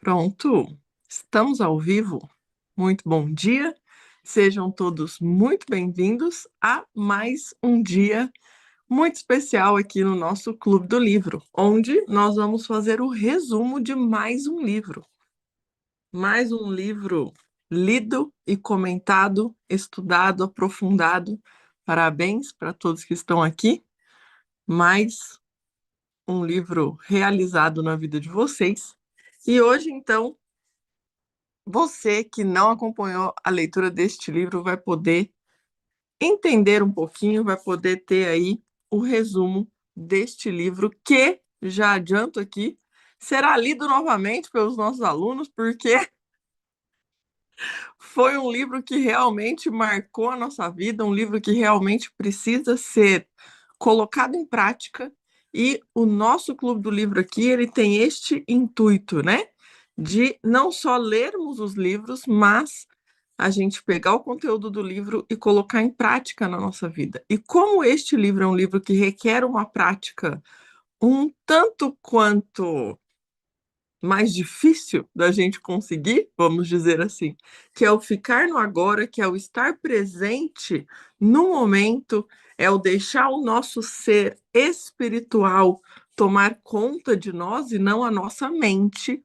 Pronto, estamos ao vivo. Muito bom dia. Sejam todos muito bem-vindos a mais um dia muito especial aqui no nosso Clube do Livro, onde nós vamos fazer o resumo de mais um livro. Mais um livro lido e comentado, estudado, aprofundado. Parabéns para todos que estão aqui. Mais um livro realizado na vida de vocês. E hoje, então, você que não acompanhou a leitura deste livro vai poder entender um pouquinho, vai poder ter aí o resumo deste livro, que, já adianto aqui, será lido novamente pelos nossos alunos, porque foi um livro que realmente marcou a nossa vida, um livro que realmente precisa ser colocado em prática. E o nosso Clube do Livro aqui, ele tem este intuito, né? De não só lermos os livros, mas a gente pegar o conteúdo do livro e colocar em prática na nossa vida. E como este livro é um livro que requer uma prática um tanto quanto mais difícil da gente conseguir, vamos dizer assim, que é o ficar no agora, que é o estar presente no momento, é o deixar o nosso ser espiritual tomar conta de nós e não a nossa mente.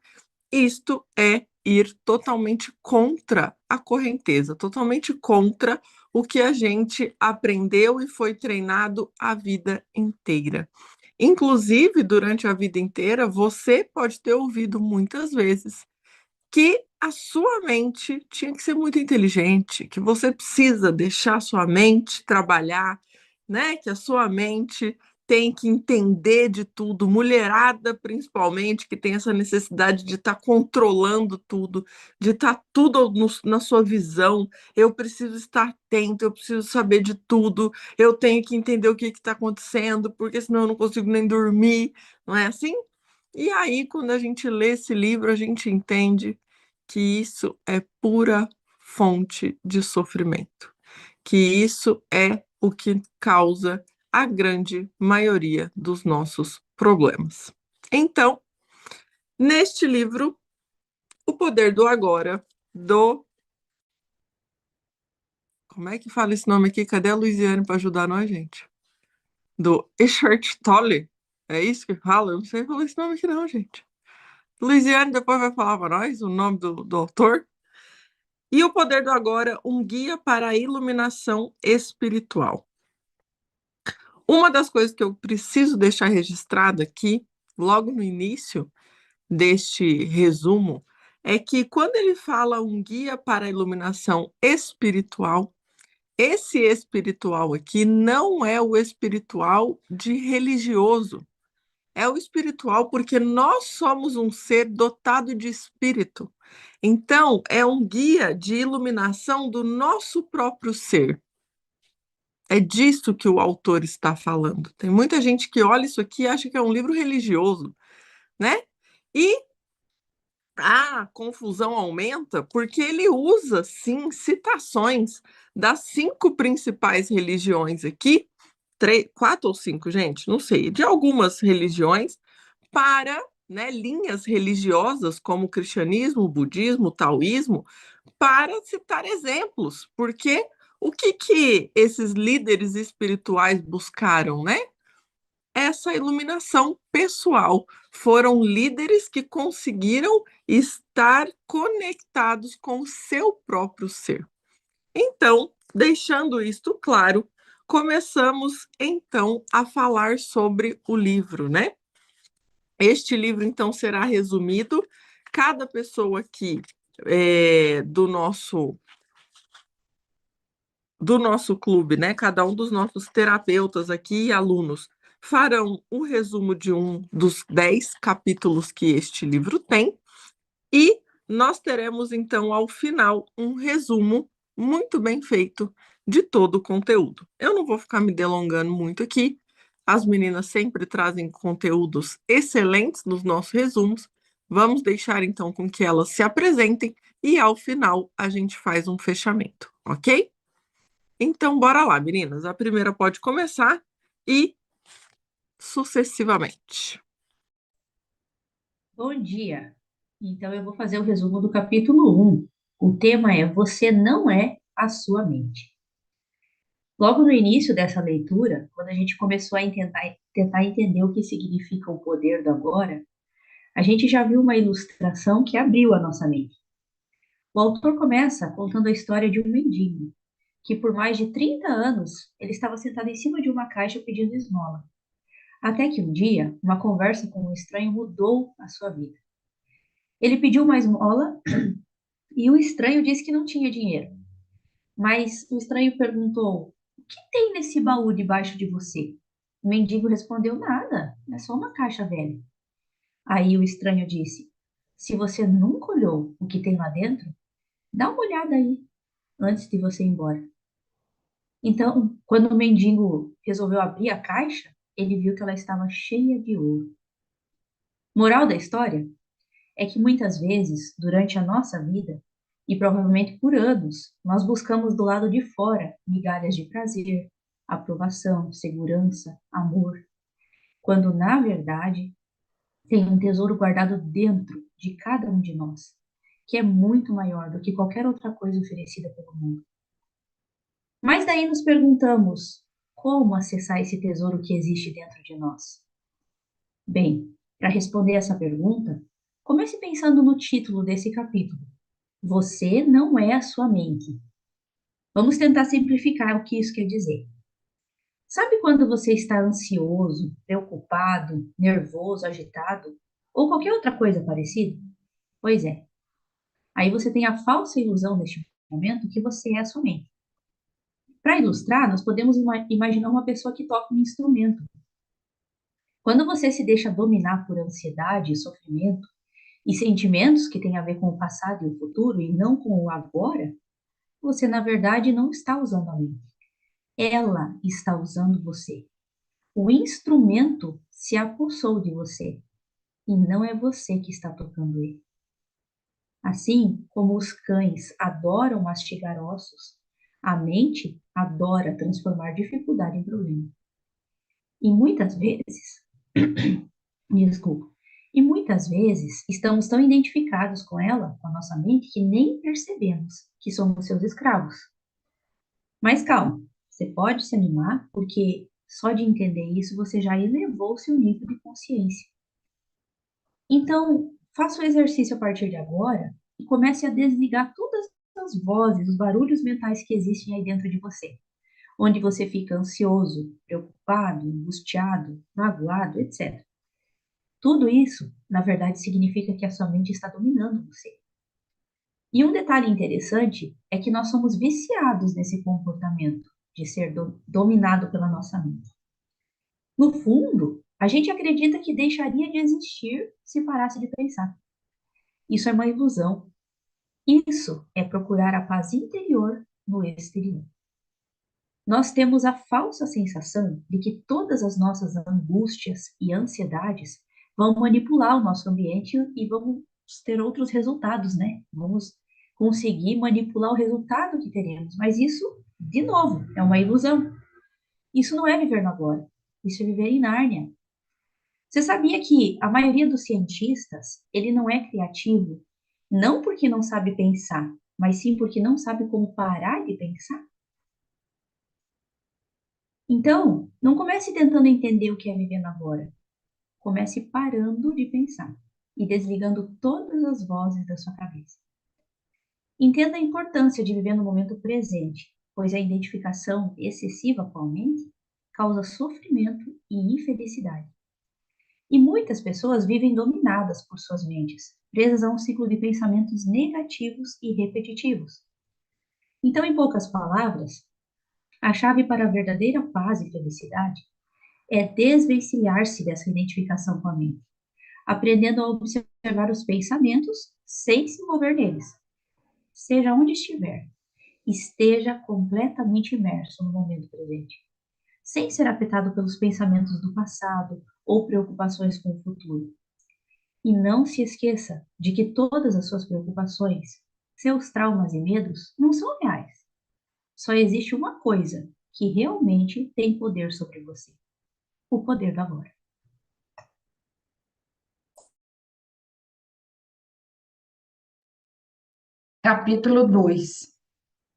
Isto é ir totalmente contra a correnteza, totalmente contra o que a gente aprendeu e foi treinado a vida inteira. Inclusive, durante a vida inteira, você pode ter ouvido muitas vezes que a sua mente tinha que ser muito inteligente, que você precisa deixar a sua mente trabalhar, né? Que a sua mente tem que entender de tudo, mulherada principalmente, que tem essa necessidade de estar controlando tudo, de estar tudo na sua visão. Eu preciso estar atento, eu preciso saber de tudo, eu tenho que entender o que está acontecendo, porque senão eu não consigo nem dormir, não é assim? E aí, quando a gente lê esse livro, a gente entende que isso é pura fonte de sofrimento, que isso é o que causa a grande maioria dos nossos problemas. Então, neste livro, O Poder do Agora, do. Como é que fala esse nome aqui? Cadê a Luiziane para ajudar nós, gente? Do Eckhart Tolle. É isso que fala? Eu não sei falar esse nome aqui, não, gente. Luiziane depois vai falar para nós o nome do autor. E O Poder do Agora, um guia para a iluminação espiritual. Uma das coisas que eu preciso deixar registrado aqui, logo no início deste resumo, é que quando ele fala um guia para a iluminação espiritual, esse espiritual aqui não é o espiritual de religioso, é o espiritual porque nós somos um ser dotado de espírito. Então, é um guia de iluminação do nosso próprio ser. É disso que o autor está falando. Tem muita gente que olha isso aqui e acha que é um livro religioso, né? E a confusão aumenta porque ele usa, sim, citações das 5 principais religiões aqui, 4 ou 5, gente, não sei, de algumas religiões, para, né, linhas religiosas como o cristianismo, o budismo, o taoísmo, para citar exemplos, porque o que esses líderes espirituais buscaram, né? Essa iluminação pessoal. Foram líderes que conseguiram estar conectados com o seu próprio ser. Então, deixando isto claro, começamos então a falar sobre o livro, né? Este livro então será resumido. Cada pessoa aqui do nosso clube, né? Cada um dos nossos terapeutas aqui e alunos farão o resumo de um dos 10 capítulos que este livro tem, e nós teremos, então, ao final, um resumo muito bem feito de todo o conteúdo. Eu não vou ficar me delongando muito aqui, as meninas sempre trazem conteúdos excelentes nos nossos resumos. Vamos deixar, então, com que elas se apresentem e, ao final, a gente faz um fechamento, ok? Então, bora lá, meninas. A primeira pode começar e sucessivamente. Bom dia. Então, eu vou fazer o resumo do capítulo 1. O tema é Você não é a sua mente. Logo no início dessa leitura, quando a gente começou a tentar entender o que significa o poder do agora, a gente já viu uma ilustração que abriu a nossa mente. O autor começa contando a história de um mendigo, que por mais de 30 anos ele estava sentado em cima de uma caixa pedindo esmola. Até que um dia, uma conversa com um estranho mudou a sua vida. Ele pediu uma esmola e o estranho disse que não tinha dinheiro. Mas o estranho perguntou: O que tem nesse baú debaixo de você? O mendigo respondeu: Nada, é só uma caixa velha. Aí o estranho disse: Se você nunca olhou o que tem lá dentro, dá uma olhada aí antes de você ir embora. Então, quando o mendigo resolveu abrir a caixa, ele viu que ela estava cheia de ouro. Moral da história é que muitas vezes, durante a nossa vida, e provavelmente por anos, nós buscamos do lado de fora migalhas de prazer, aprovação, segurança, amor, quando na verdade tem um tesouro guardado dentro de cada um de nós, que é muito maior do que qualquer outra coisa oferecida pelo mundo. Mas daí nos perguntamos: como acessar esse tesouro que existe dentro de nós? Bem, para responder essa pergunta, comece pensando no título desse capítulo. Você não é a sua mente. Vamos tentar simplificar o que isso quer dizer. Sabe quando você está ansioso, preocupado, nervoso, agitado ou qualquer outra coisa parecida? Pois é. Aí você tem a falsa ilusão neste momento que você é a sua mente. Para ilustrar, nós podemos imaginar uma pessoa que toca um instrumento. Quando você se deixa dominar por ansiedade, sofrimento e sentimentos que têm a ver com o passado e o futuro e não com o agora, você na verdade não está usando a mente. Ela está usando você. O instrumento se apossou de você e não é você que está tocando ele. Assim como os cães adoram mastigar ossos, a mente adora transformar dificuldade em problema. E muitas vezes, desculpa, e muitas vezes estamos tão identificados com ela, com a nossa mente, que nem percebemos que somos seus escravos. Mas calma, você pode se animar, porque só de entender isso você já elevou o seu nível de consciência. Então, faça o exercício a partir de agora e comece a desligar todas as vozes, os barulhos mentais que existem aí dentro de você, onde você fica ansioso, preocupado, angustiado, magoado, etc. Tudo isso, na verdade, significa que a sua mente está dominando você. E um detalhe interessante é que nós somos viciados nesse comportamento de ser dominado pela nossa mente. No fundo, a gente acredita que deixaria de existir se parasse de pensar. Isso é uma ilusão. Isso é procurar a paz interior no exterior. Nós temos a falsa sensação de que todas as nossas angústias e ansiedades vão manipular o nosso ambiente e vamos ter outros resultados, né? Vamos conseguir manipular o resultado que teremos. Mas isso, de novo, é uma ilusão. Isso não é viver no agora. Isso é viver em Nárnia. Você sabia que a maioria dos cientistas, ele não é criativo, não porque não sabe pensar, mas sim porque não sabe como parar de pensar? Então, não comece tentando entender o que é viver no agora. Comece parando de pensar e desligando todas as vozes da sua cabeça. Entenda a importância de viver no momento presente, pois a identificação excessiva com a mente causa sofrimento e infelicidade. E muitas pessoas vivem dominadas por suas mentes, presas a um ciclo de pensamentos negativos e repetitivos. Então, em poucas palavras, a chave para a verdadeira paz e felicidade é desvencilhar-se dessa identificação com a mente, aprendendo a observar os pensamentos sem se envolver neles. Seja onde estiver, esteja completamente imerso no momento presente, sem ser afetado pelos pensamentos do passado ou preocupações com o futuro. E não se esqueça de que todas as suas preocupações, seus traumas e medos não são reais. Só existe uma coisa que realmente tem poder sobre você: o poder do agora. Capítulo 2.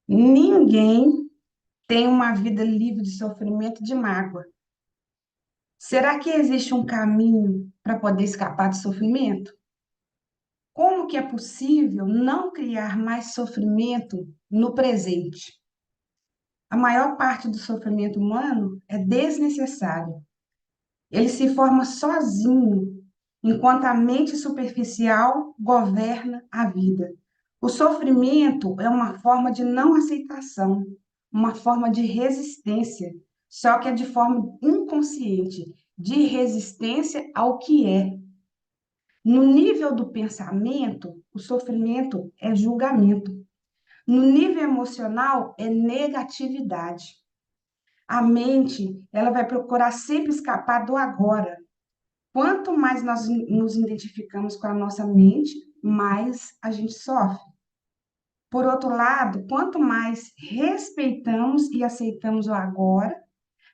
Ninguém tem uma vida livre de sofrimento e de mágoa. Será que existe um caminho para poder escapar do sofrimento? Como que é possível não criar mais sofrimento no presente? A maior parte do sofrimento humano é desnecessário. Ele se forma sozinho, enquanto a mente superficial governa a vida. O sofrimento é uma forma de não aceitação, uma forma de resistência, só que é de forma inconsciente, de resistência ao que é. No nível do pensamento, o sofrimento é julgamento. No nível emocional, é negatividade. A mente, ela vai procurar sempre escapar do agora. Quanto mais nós nos identificamos com a nossa mente, mais a gente sofre. Por outro lado, quanto mais respeitamos e aceitamos o agora,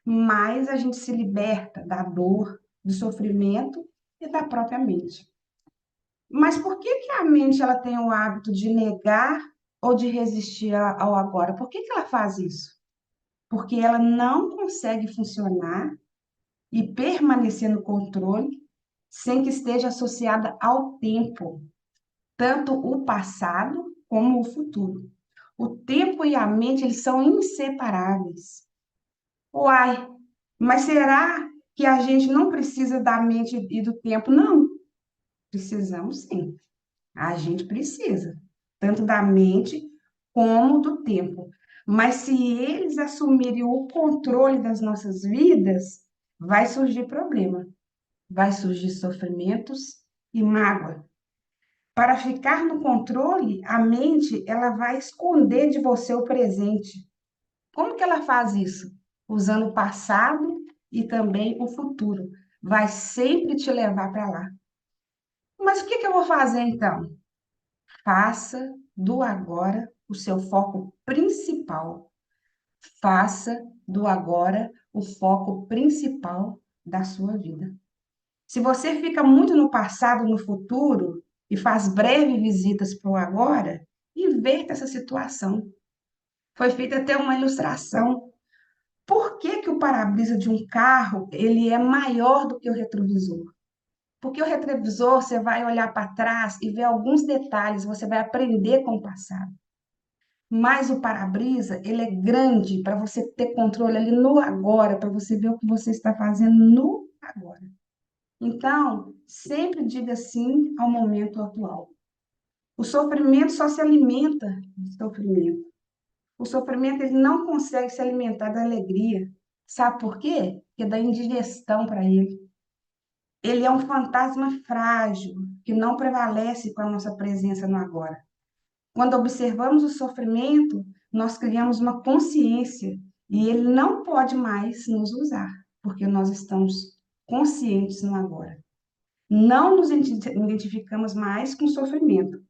mais a gente se liberta da dor, do sofrimento e da própria mente. Mas por que que a mente ela tem o hábito de negar ou de resistir ao agora? Por que que ela faz isso? Porque ela não consegue funcionar e permanecer no controle sem que esteja associada ao tempo, tanto o passado como o futuro. O tempo e a mente, eles são inseparáveis. Uai, mas será que a gente não precisa da mente e do tempo? Não, precisamos sim. A gente precisa, tanto da mente como do tempo. Mas se eles assumirem o controle das nossas vidas, vai surgir problema, vai surgir sofrimentos e mágoa. Para ficar no controle, a mente ela vai esconder de você o presente. Como que ela faz isso? Usando o passado e também o futuro. Vai sempre te levar para lá. Mas o que que eu vou fazer então? Faça do agora o seu foco principal. Faça do agora o foco principal da sua vida. Se você fica muito no passado, no futuro, e faz breves visitas para o agora, inverta essa situação. Foi feita até uma ilustração. Por que que o para-brisa de um carro ele é maior do que o retrovisor? Porque o retrovisor você vai olhar para trás e ver alguns detalhes, você vai aprender com o passado. Mas o para-brisa, ele é grande para você ter controle ali no agora, para você ver o que você está fazendo no agora. Então, sempre diga sim ao momento atual. O sofrimento só se alimenta de sofrimento. O sofrimento ele não consegue se alimentar da alegria. Sabe por quê? Porque dá indigestão para ele. Ele é um fantasma frágil que não prevalece com a nossa presença no agora. Quando observamos o sofrimento, nós criamos uma consciência e ele não pode mais nos usar, porque nós estamos conscientes no agora. Não nos identificamos mais com o sofrimento.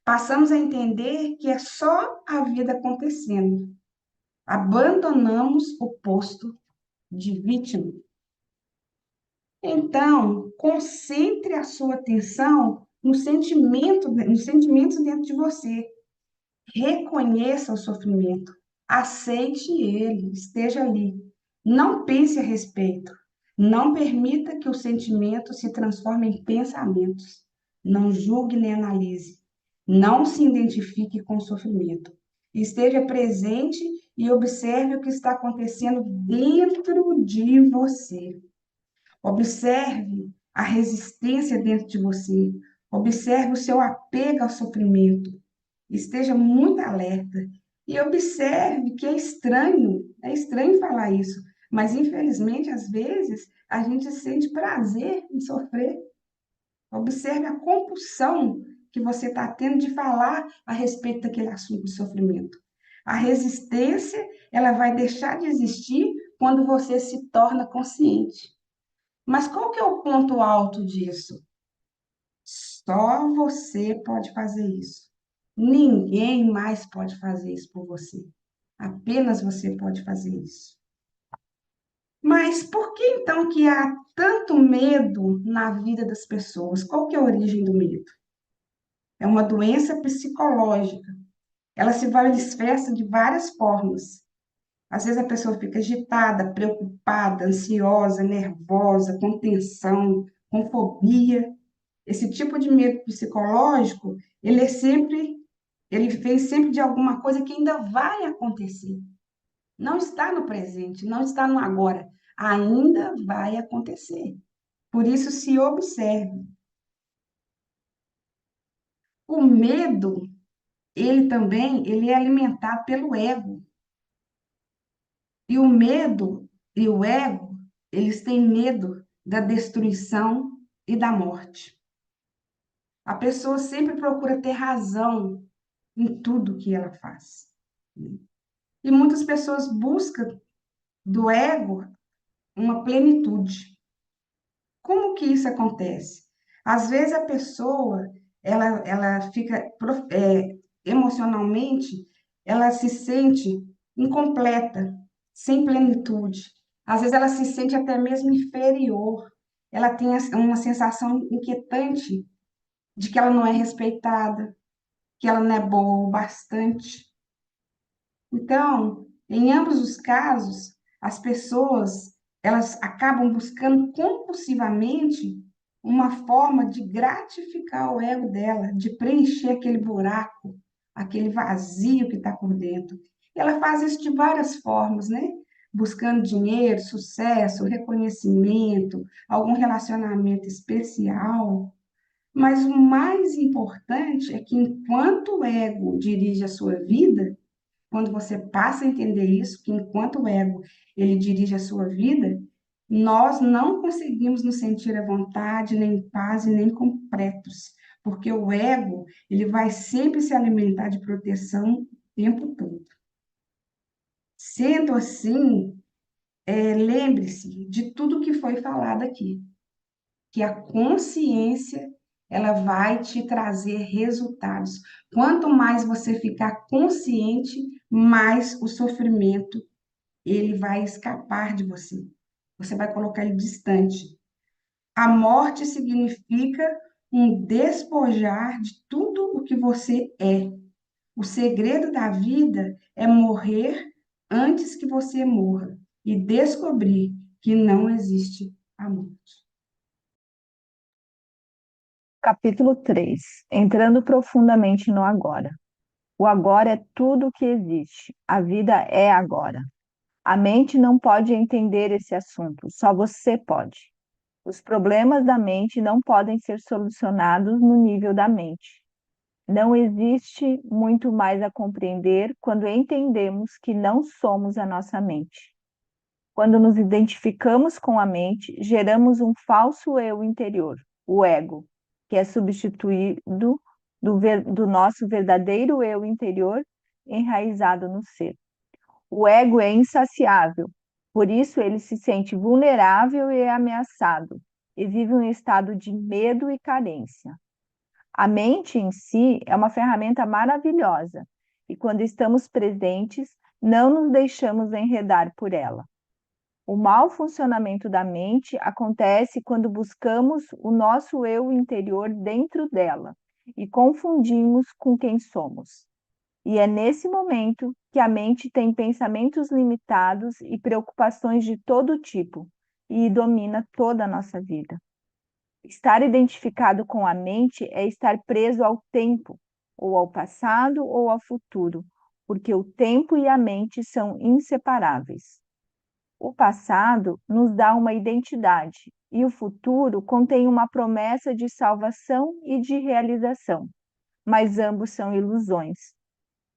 Passamos a entender que é só a vida acontecendo. Abandonamos o posto de vítima. Então, concentre a sua atenção no sentimento, nos sentimentos dentro de você. Reconheça o sofrimento, aceite ele, esteja ali. Não pense a respeito. Não permita que o sentimento se transforme em pensamentos. Não julgue nem analise. Não se identifique com o sofrimento. Esteja presente e observe o que está acontecendo dentro de você. Observe a resistência dentro de você. Observe o seu apego ao sofrimento. Esteja muito alerta e observe que é estranho falar isso, mas infelizmente, às vezes, a gente sente prazer em sofrer. Observe a compulsão que você está tendo de falar a respeito daquele assunto de sofrimento. A resistência, ela vai deixar de existir quando você se torna consciente. Mas qual que é o ponto alto disso? Só você pode fazer isso. Ninguém mais pode fazer isso por você. Apenas você pode fazer isso. Mas por que então que há tanto medo na vida das pessoas? Qual que é a origem do medo? É uma doença psicológica. ela se manifesta de várias formas. Às vezes a pessoa fica agitada, preocupada, ansiosa, nervosa, com tensão, com fobia. Esse tipo de medo psicológico, ele vem sempre de alguma coisa que ainda vai acontecer. Não está no presente, não está no agora. Ainda vai acontecer. Por isso, se observe. O medo, ele é alimentado pelo ego. E o medo e o ego, eles têm medo da destruição e da morte. A pessoa sempre procura ter razão em tudo que ela faz. E muitas pessoas buscam do ego uma plenitude. Como que isso acontece? Às vezes a pessoa, ela fica emocionalmente, ela se sente incompleta, sem plenitude. Às vezes ela se sente até mesmo inferior. Ela tem uma sensação inquietante de que ela não é respeitada, que ela não é boa o bastante. Então, em ambos os casos, as pessoas elas acabam buscando compulsivamente uma forma de gratificar o ego dela, de preencher aquele buraco, aquele vazio que está por dentro. E ela faz isso de várias formas, né? Buscando dinheiro, sucesso, reconhecimento, algum relacionamento especial. Mas o mais importante é que enquanto o ego dirige a sua vida, quando você passa a entender isso, que enquanto o ego ele dirige a sua vida, nós não conseguimos nos sentir à vontade, nem em paz e nem completos, porque o ego ele vai sempre se alimentar de proteção o tempo todo. Sendo assim, lembre-se de tudo que foi falado aqui, que a consciência ela vai te trazer resultados. Quanto mais você ficar consciente, mais o sofrimento ele vai escapar de você. Você vai colocar ele distante. A morte significa um despojar de tudo o que você é. O segredo da vida é morrer antes que você morra e descobrir que não existe a morte. Capítulo 3. Entrando profundamente no agora. O agora é tudo o que existe. A vida é agora. A mente não pode entender esse assunto, só você pode. Os problemas da mente não podem ser solucionados no nível da mente. Não existe muito mais a compreender quando entendemos que não somos a nossa mente. Quando nos identificamos com a mente, geramos um falso eu interior, o ego, que é substituído do nosso verdadeiro eu interior enraizado no ser. O ego é insaciável, por isso ele se sente vulnerável e ameaçado, e vive um estado de medo e carência. A mente em si é uma ferramenta maravilhosa, e quando estamos presentes, não nos deixamos enredar por ela. O mau funcionamento da mente acontece quando buscamos o nosso eu interior dentro dela e confundimos com quem somos. E é nesse momento que a mente tem pensamentos limitados e preocupações de todo tipo e domina toda a nossa vida. Estar identificado com a mente é estar preso ao tempo, ou ao passado ou ao futuro, porque o tempo e a mente são inseparáveis. O passado nos dá uma identidade e o futuro contém uma promessa de salvação e de realização, mas ambos são ilusões.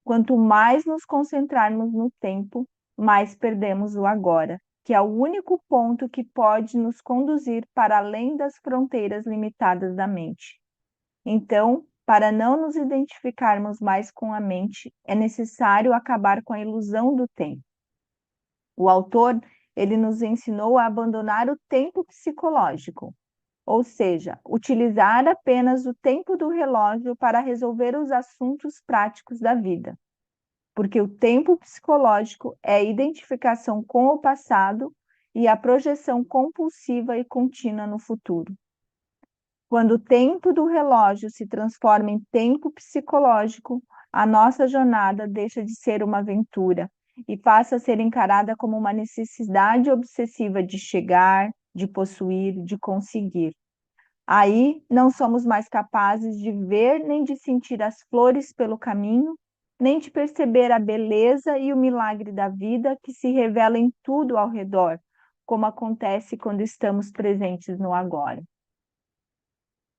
Quanto mais nos concentrarmos no tempo, mais perdemos o agora, que é o único ponto que pode nos conduzir para além das fronteiras limitadas da mente. Então, para não nos identificarmos mais com a mente, é necessário acabar com a ilusão do tempo. O autor, ele nos ensinou a abandonar o tempo psicológico, ou seja, utilizar apenas o tempo do relógio para resolver os assuntos práticos da vida. Porque o tempo psicológico é a identificação com o passado e a projeção compulsiva e contínua no futuro. Quando o tempo do relógio se transforma em tempo psicológico, a nossa jornada deixa de ser uma aventura e passa a ser encarada como uma necessidade obsessiva de chegar, de possuir, de conseguir. Aí não somos mais capazes de ver nem de sentir as flores pelo caminho, nem de perceber a beleza e o milagre da vida que se revela em tudo ao redor, como acontece quando estamos presentes no agora.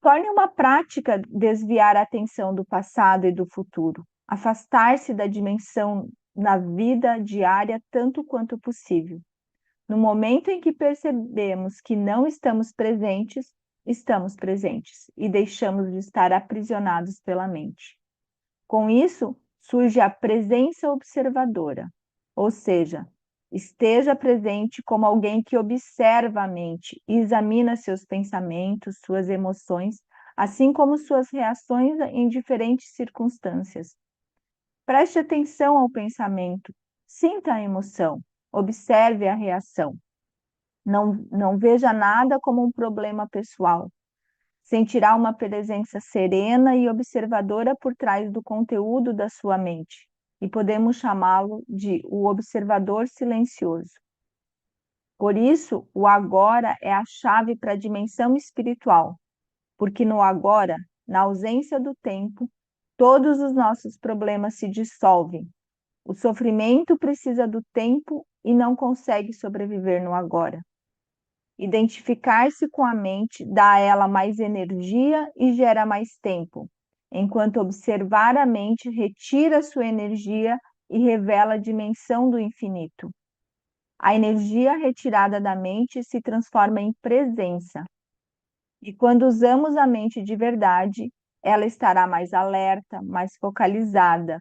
Torne uma prática desviar a atenção do passado e do futuro, afastar-se da dimensão na vida diária tanto quanto possível. No momento em que percebemos que não estamos presentes e deixamos de estar aprisionados pela mente. Com isso, surge a presença observadora, ou seja, esteja presente como alguém que observa a mente e examina seus pensamentos, suas emoções, assim como suas reações em diferentes circunstâncias. Preste atenção ao pensamento, sinta a emoção, observe a reação. Não veja nada como um problema pessoal. Sentirá uma presença serena e observadora por trás do conteúdo da sua mente, e podemos chamá-lo de o observador silencioso. Por isso, o agora é a chave para a dimensão espiritual, porque no agora, na ausência do tempo, todos os nossos problemas se dissolvem. O sofrimento precisa do tempo e não consegue sobreviver no agora. Identificar-se com a mente dá a ela mais energia e gera mais tempo, enquanto observar a mente retira sua energia e revela a dimensão do infinito. A energia retirada da mente se transforma em presença. E quando usamos a mente de verdade, ela estará mais alerta, mais focalizada,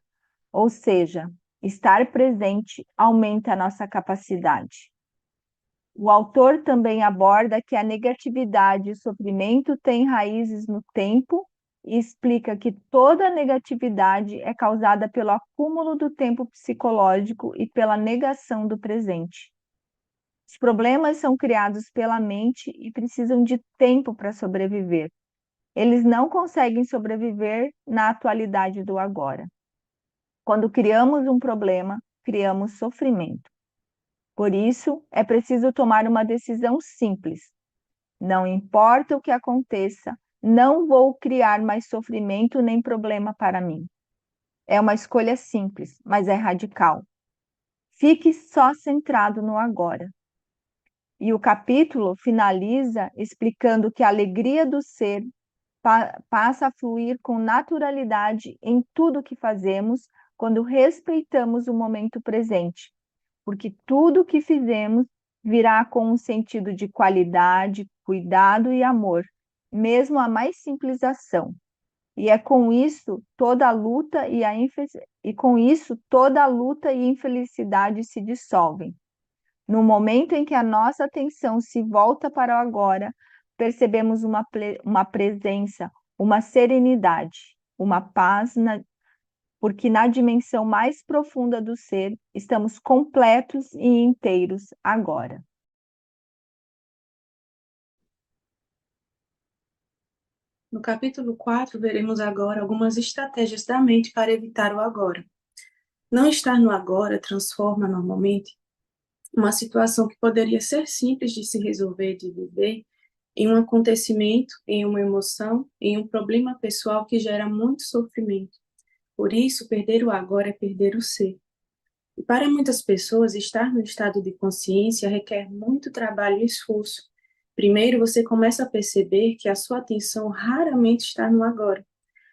ou seja, estar presente aumenta a nossa capacidade. O autor também aborda que a negatividade e o sofrimento têm raízes no tempo e explica que toda negatividade é causada pelo acúmulo do tempo psicológico e pela negação do presente. Os problemas são criados pela mente e precisam de tempo para sobreviver. Eles não conseguem sobreviver na atualidade do agora. Quando criamos um problema, criamos sofrimento. Por isso, é preciso tomar uma decisão simples. Não importa o que aconteça, não vou criar mais sofrimento nem problema para mim. É uma escolha simples, mas é radical. Fique só centrado no agora. E o capítulo finaliza explicando que a alegria do ser passa a fluir com naturalidade em tudo que fazemos quando respeitamos o momento presente, porque tudo o que fizemos virá com um sentido de qualidade, cuidado e amor, mesmo a mais simples ação. E é com isso toda a luta e infelicidade se dissolvem. No momento em que a nossa atenção se volta para o agora, percebemos uma presença, uma serenidade, uma paz, porque na dimensão mais profunda do ser, estamos completos e inteiros agora. No capítulo 4, veremos agora algumas estratégias da mente para evitar o agora. Não estar no agora transforma, normalmente, uma situação que poderia ser simples de se resolver, de viver, em um acontecimento, em uma emoção, em um problema pessoal que gera muito sofrimento. Por isso, perder o agora é perder o ser. E para muitas pessoas, estar no estado de consciência requer muito trabalho e esforço. Primeiro, você começa a perceber que a sua atenção raramente está no agora,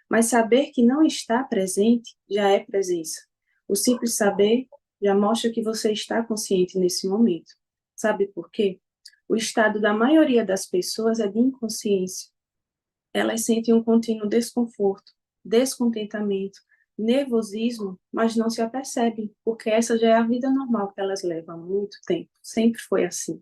mas saber que não está presente já é presença. O simples saber já mostra que você está consciente nesse momento. Sabe por quê? O estado da maioria das pessoas é de inconsciência. Elas sentem um contínuo desconforto, descontentamento, nervosismo, mas não se apercebem, porque essa já é a vida normal que elas levam há muito tempo. Sempre foi assim.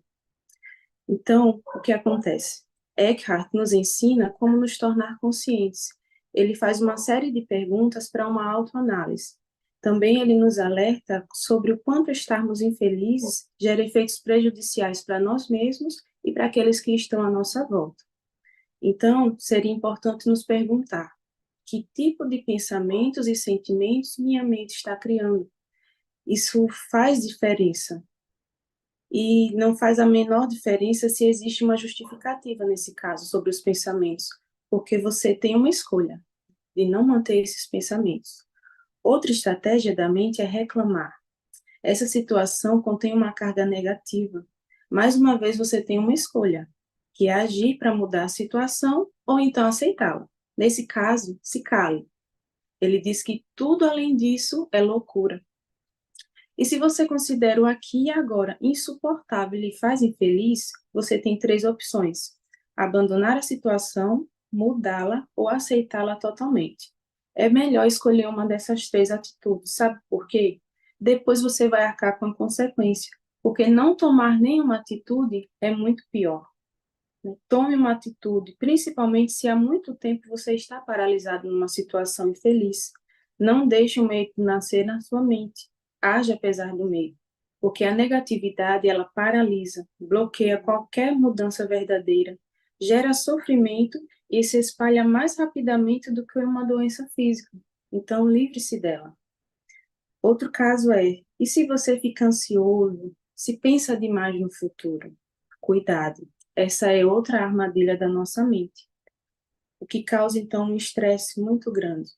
Então, o que acontece? Eckhart nos ensina como nos tornar conscientes. Ele faz uma série de perguntas para uma autoanálise. Também ele nos alerta sobre o quanto estarmos infelizes gera efeitos prejudiciais para nós mesmos e para aqueles que estão à nossa volta. Então, seria importante nos perguntar: que tipo de pensamentos e sentimentos minha mente está criando? Isso faz diferença. E não faz a menor diferença se existe uma justificativa nesse caso sobre os pensamentos, porque você tem uma escolha de não manter esses pensamentos. Outra estratégia da mente é reclamar. Essa situação contém uma carga negativa. Mais uma vez, você tem uma escolha, que é agir para mudar a situação ou então aceitá-la. Nesse caso, se cale. Ele diz que tudo além disso é loucura. E se você considera o aqui e agora insuportável e lhe faz infeliz, você tem três opções: abandonar a situação, mudá-la ou aceitá-la totalmente. É melhor escolher uma dessas três atitudes, sabe por quê? Depois você vai arcar com a consequência, porque não tomar nenhuma atitude é muito pior, né? Tome uma atitude, principalmente se há muito tempo você está paralisado numa situação infeliz. Não deixe o medo nascer na sua mente. Age apesar do medo, porque a negatividade ela paralisa, bloqueia qualquer mudança verdadeira, gera sofrimento e se espalha mais rapidamente do que uma doença física. Então, livre-se dela. Outro caso é: e se você fica ansioso, se pensa demais no futuro? Cuidado, essa é outra armadilha da nossa mente, o que causa então um estresse muito grande.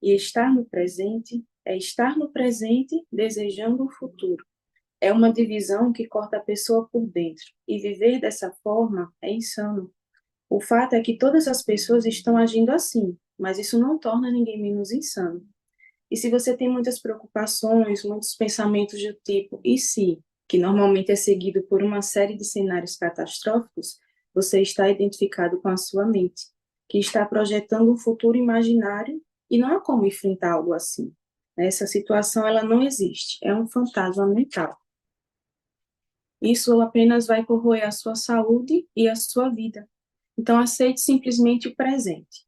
E estar no presente é estar no presente desejando o futuro. É uma divisão que corta a pessoa por dentro, e viver dessa forma é insano. O fato é que todas as pessoas estão agindo assim, mas isso não torna ninguém menos insano. E se você tem muitas preocupações, muitos pensamentos do tipo "e se", que normalmente é seguido por uma série de cenários catastróficos, você está identificado com a sua mente, que está projetando um futuro imaginário e não há como enfrentar algo assim. Essa situação ela não existe, é um fantasma mental. Isso apenas vai corroer a sua saúde e a sua vida. Então aceite simplesmente o presente.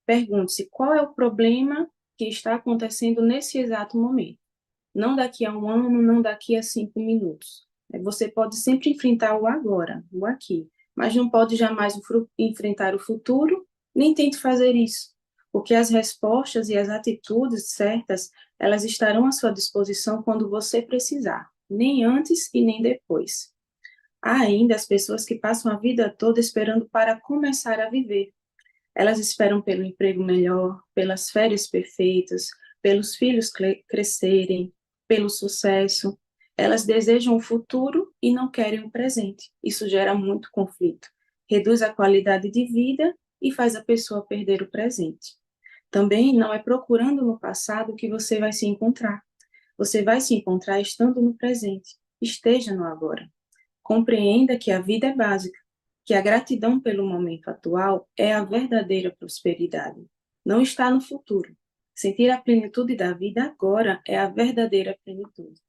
Pergunte-se qual é o problema que está acontecendo nesse exato momento. Não daqui a um ano, não daqui a 5 minutos. Você pode sempre enfrentar o agora, o aqui, mas não pode jamais enfrentar o futuro, nem tente fazer isso, porque as respostas e as atitudes certas, elas estarão à sua disposição quando você precisar, nem antes e nem depois. Há ainda as pessoas que passam a vida toda esperando para começar a viver. Elas esperam pelo emprego melhor, pelas férias perfeitas, pelos filhos crescerem, pelo sucesso. Elas desejam o futuro e não querem o presente. Isso gera muito conflito, reduz a qualidade de vida e faz a pessoa perder o presente. Também não é procurando no passado que você vai se encontrar. Você vai se encontrar estando no presente. Esteja no agora. Compreenda que a vida é básica, que a gratidão pelo momento atual é a verdadeira prosperidade. Não está no futuro. Sentir a plenitude da vida agora é a verdadeira plenitude.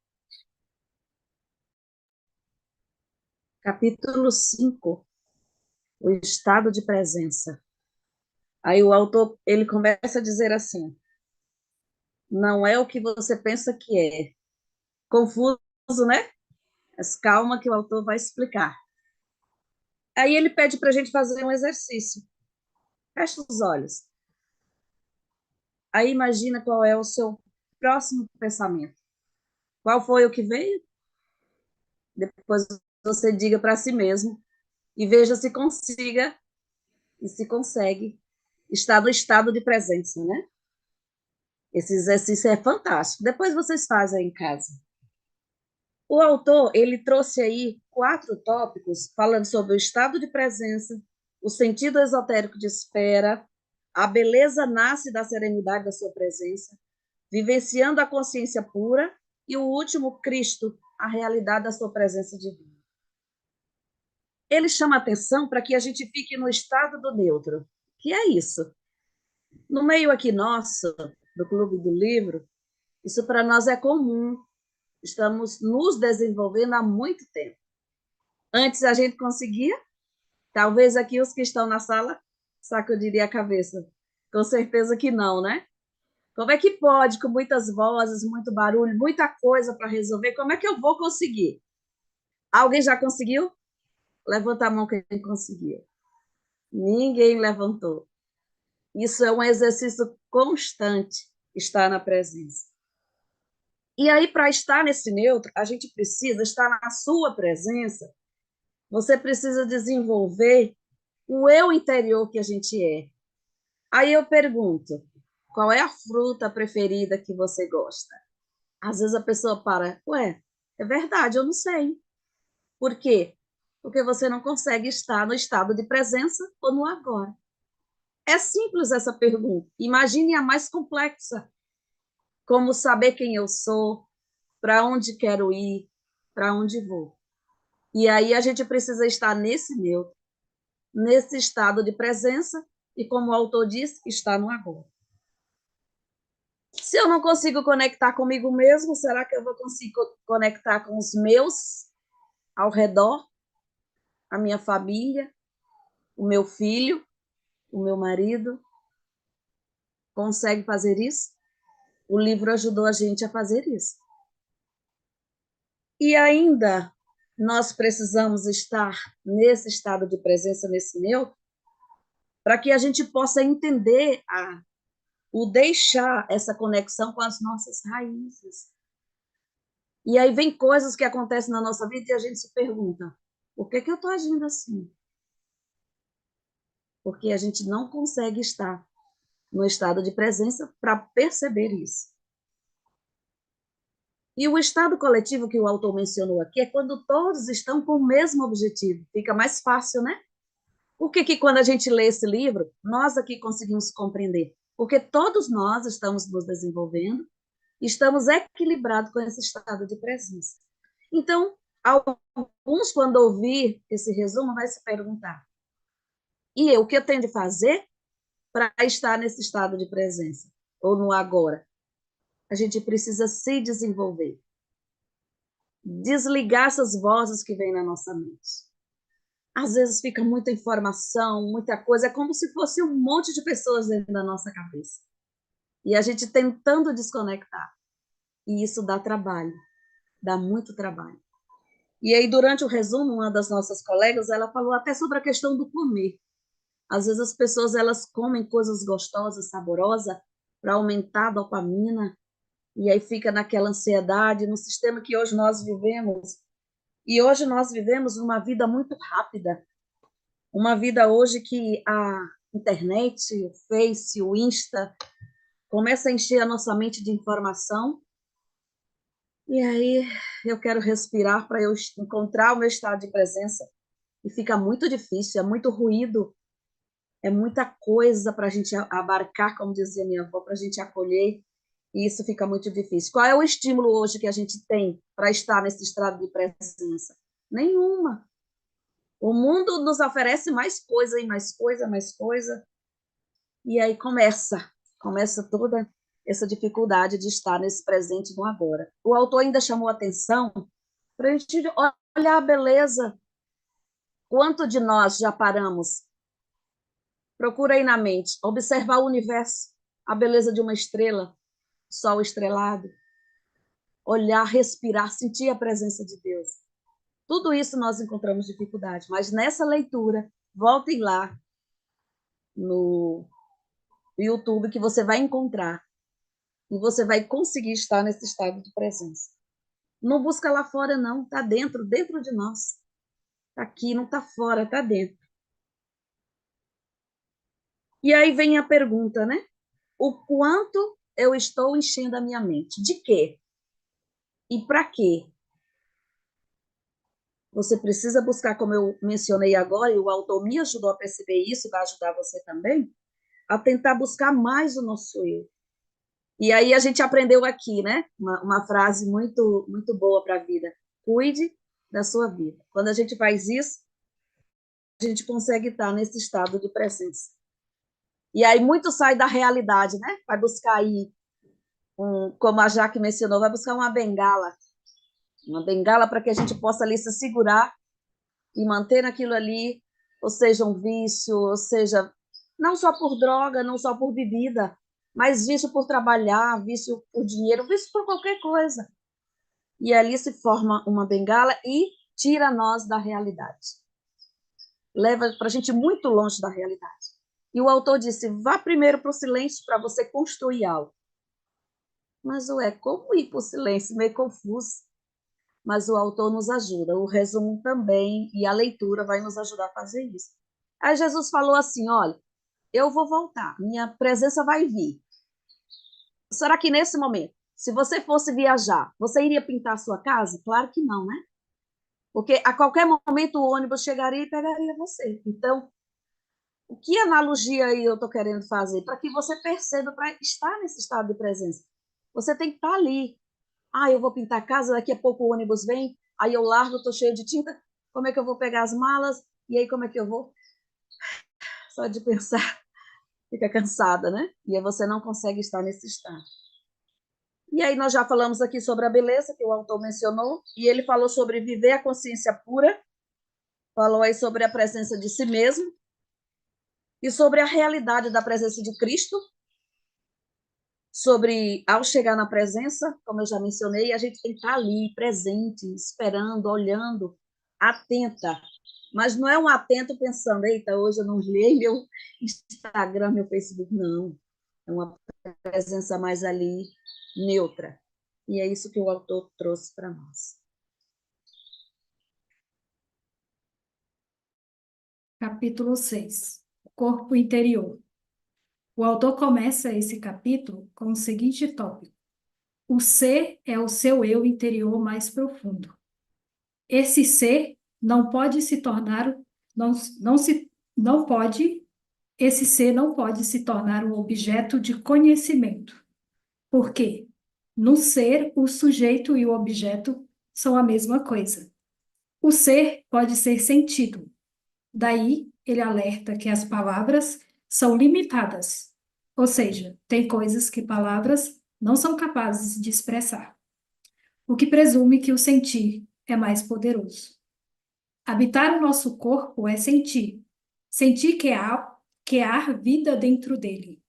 Capítulo 5, o estado de presença. Aí o autor, ele começa a dizer assim: não é o que você pensa que é. Confuso, né? Mas calma que o autor vai explicar. Aí ele pede para a gente fazer um exercício. Fecha os olhos. Aí imagina qual é o seu próximo pensamento. Qual foi o que veio? Depois você diga para si mesmo e veja se consiga e se consegue estar no estado de presença, né? Esse exercício é fantástico. Depois vocês fazem em casa. O autor, ele trouxe aí 4 tópicos falando sobre o estado de presença, o sentido esotérico de esfera, a beleza nasce da serenidade da sua presença, vivenciando a consciência pura e o último, Cristo, a realidade da sua presença divina. Ele chama atenção para que a gente fique no estado do neutro, que é isso. No meio aqui nosso, do Clube do Livro, isso para nós é comum. Estamos nos desenvolvendo há muito tempo. Antes a gente conseguia, talvez aqui os que estão na sala sacudiriam a cabeça. Com certeza que não, né? Como é que pode, com muitas vozes, muito barulho, muita coisa para resolver, como é que eu vou conseguir? Alguém já conseguiu? Levanta a mão quem conseguiu. Ninguém levantou. Isso é um exercício constante, estar na presença. E aí, para estar nesse neutro, a gente precisa estar na sua presença. Você precisa desenvolver o eu interior que a gente é. Aí eu pergunto, qual é a fruta preferida que você gosta? Às vezes a pessoa para, ué, é verdade, eu não sei. Por quê? Porque você não consegue estar no estado de presença ou no agora. É simples essa pergunta. Imagine a mais complexa, como saber quem eu sou, para onde quero ir, para onde vou. E aí a gente precisa estar nesse neutro, nesse estado de presença e, como o autor diz, estar no agora. Se eu não consigo conectar comigo mesmo, será que eu vou conseguir conectar com os meus ao redor, a minha família, o meu filho, o meu marido? Consegue fazer isso? O livro ajudou a gente a fazer isso. E ainda nós precisamos estar nesse estado de presença, nesse neutro, para que a gente possa entender o deixar essa conexão com as nossas raízes. E aí vem coisas que acontecem na nossa vida e a gente se pergunta, por que eu estou agindo assim? Porque a gente não consegue estar no estado de presença para perceber isso. E o estado coletivo que o autor mencionou aqui é quando todos estão com o mesmo objetivo. Fica mais fácil, né? Por que quando a gente lê esse livro, nós aqui conseguimos compreender? Porque todos nós estamos nos desenvolvendo, estamos equilibrados com esse estado de presença. Então, alguns, quando ouvir esse resumo, vai se perguntar, e eu, o que eu tenho de fazer para estar nesse estado de presença? Ou no agora? A gente precisa se desenvolver. Desligar essas vozes que vêm na nossa mente. Às vezes fica muita informação, muita coisa, é como se fosse um monte de pessoas dentro da nossa cabeça. E a gente tentando desconectar. E isso dá trabalho, dá muito trabalho. E aí, durante o resumo, uma das nossas colegas, ela falou até sobre a questão do comer. Às vezes as pessoas, elas comem coisas gostosas, saborosas, para aumentar a dopamina, e aí fica naquela ansiedade, no sistema que hoje nós vivemos. E hoje nós vivemos uma vida muito rápida, uma vida hoje que a internet, o Face, o Insta, começa a encher a nossa mente de informação. E aí eu quero respirar para eu encontrar o meu estado de presença. E fica muito difícil, é muito ruído, é muita coisa para a gente abarcar, como dizia minha avó, para a gente acolher. E isso fica muito difícil. Qual é o estímulo hoje que a gente tem para estar nesse estado de presença? Nenhuma. O mundo nos oferece mais coisa e mais coisa, mais coisa. E aí começa toda essa dificuldade de estar nesse presente no agora. O autor ainda chamou atenção para a gente olhar a beleza. Quanto de nós já paramos? Procura aí na mente, observar o universo, a beleza de uma estrela, sol estrelado, olhar, respirar, sentir a presença de Deus. Tudo isso nós encontramos dificuldade, mas nessa leitura, voltem lá no YouTube que você vai encontrar e você vai conseguir estar nesse estado de presença. Não busca lá fora, não. Está dentro de nós. Está aqui, não está fora, está dentro. E aí vem a pergunta, né? O quanto eu estou enchendo a minha mente? De quê? E para quê? Você precisa buscar, como eu mencionei agora, e o autor me ajudou a perceber isso, e vai ajudar você também, a tentar buscar mais o nosso eu. E aí a gente aprendeu aqui, né? Uma frase muito, muito boa para a vida. Cuide da sua vida. Quando a gente faz isso, a gente consegue estar nesse estado de presença. E aí muito sai da realidade, né? Vai buscar aí, como a Jaque mencionou, vai buscar uma bengala para que a gente possa ali se segurar e manter aquilo ali, ou seja, um vício, ou seja, não só por droga, não só por bebida, mas vício por trabalhar, vício por dinheiro, vício por qualquer coisa. E ali se forma uma bengala e tira nós da realidade. leva para a gente muito longe da realidade. E o autor disse, vá primeiro para o silêncio para você construir algo. Mas, como ir para o silêncio? Meio confuso. Mas o autor nos ajuda, o resumo também, e a leitura vai nos ajudar a fazer isso. Aí Jesus falou assim, olha, eu vou voltar, minha presença vai vir. Será que nesse momento, se você fosse viajar, você iria pintar a sua casa? Claro que não, né? Porque a qualquer momento o ônibus chegaria e pegaria você. Então, o que analogia aí eu estou querendo fazer? Para que você perceba, para estar nesse estado de presença. Você tem que estar ali. Eu vou pintar a casa, daqui a pouco o ônibus vem, aí eu largo, estou cheio de tinta, como é que eu vou pegar as malas? E aí como é que eu vou? Só de pensar, fica cansada, né? E aí você não consegue estar nesse estado. E aí nós já falamos aqui sobre a beleza, que o autor mencionou, e ele falou sobre viver a consciência pura, falou aí sobre a presença de si mesmo, e sobre a realidade da presença de Cristo, sobre, ao chegar na presença, como eu já mencionei, a gente tem que estar ali, presente, esperando, olhando, atenta. Mas não é um atento pensando, eita, hoje eu não li meu Instagram, meu Facebook, não. É uma presença mais ali, neutra. E é isso que o autor trouxe para nós. Capítulo 6. Corpo interior. O autor começa esse capítulo com o seguinte tópico: o ser é o seu eu interior mais profundo. Esse ser não pode se tornar, esse ser não pode se tornar um objeto de conhecimento. Por quê? No ser, o sujeito e o objeto são a mesma coisa. O ser pode ser sentido. Daí, ele alerta que as palavras são limitadas, ou seja, tem coisas que palavras não são capazes de expressar, o que presume que o sentir é mais poderoso. Habitar o nosso corpo é sentir, sentir que há vida dentro dele.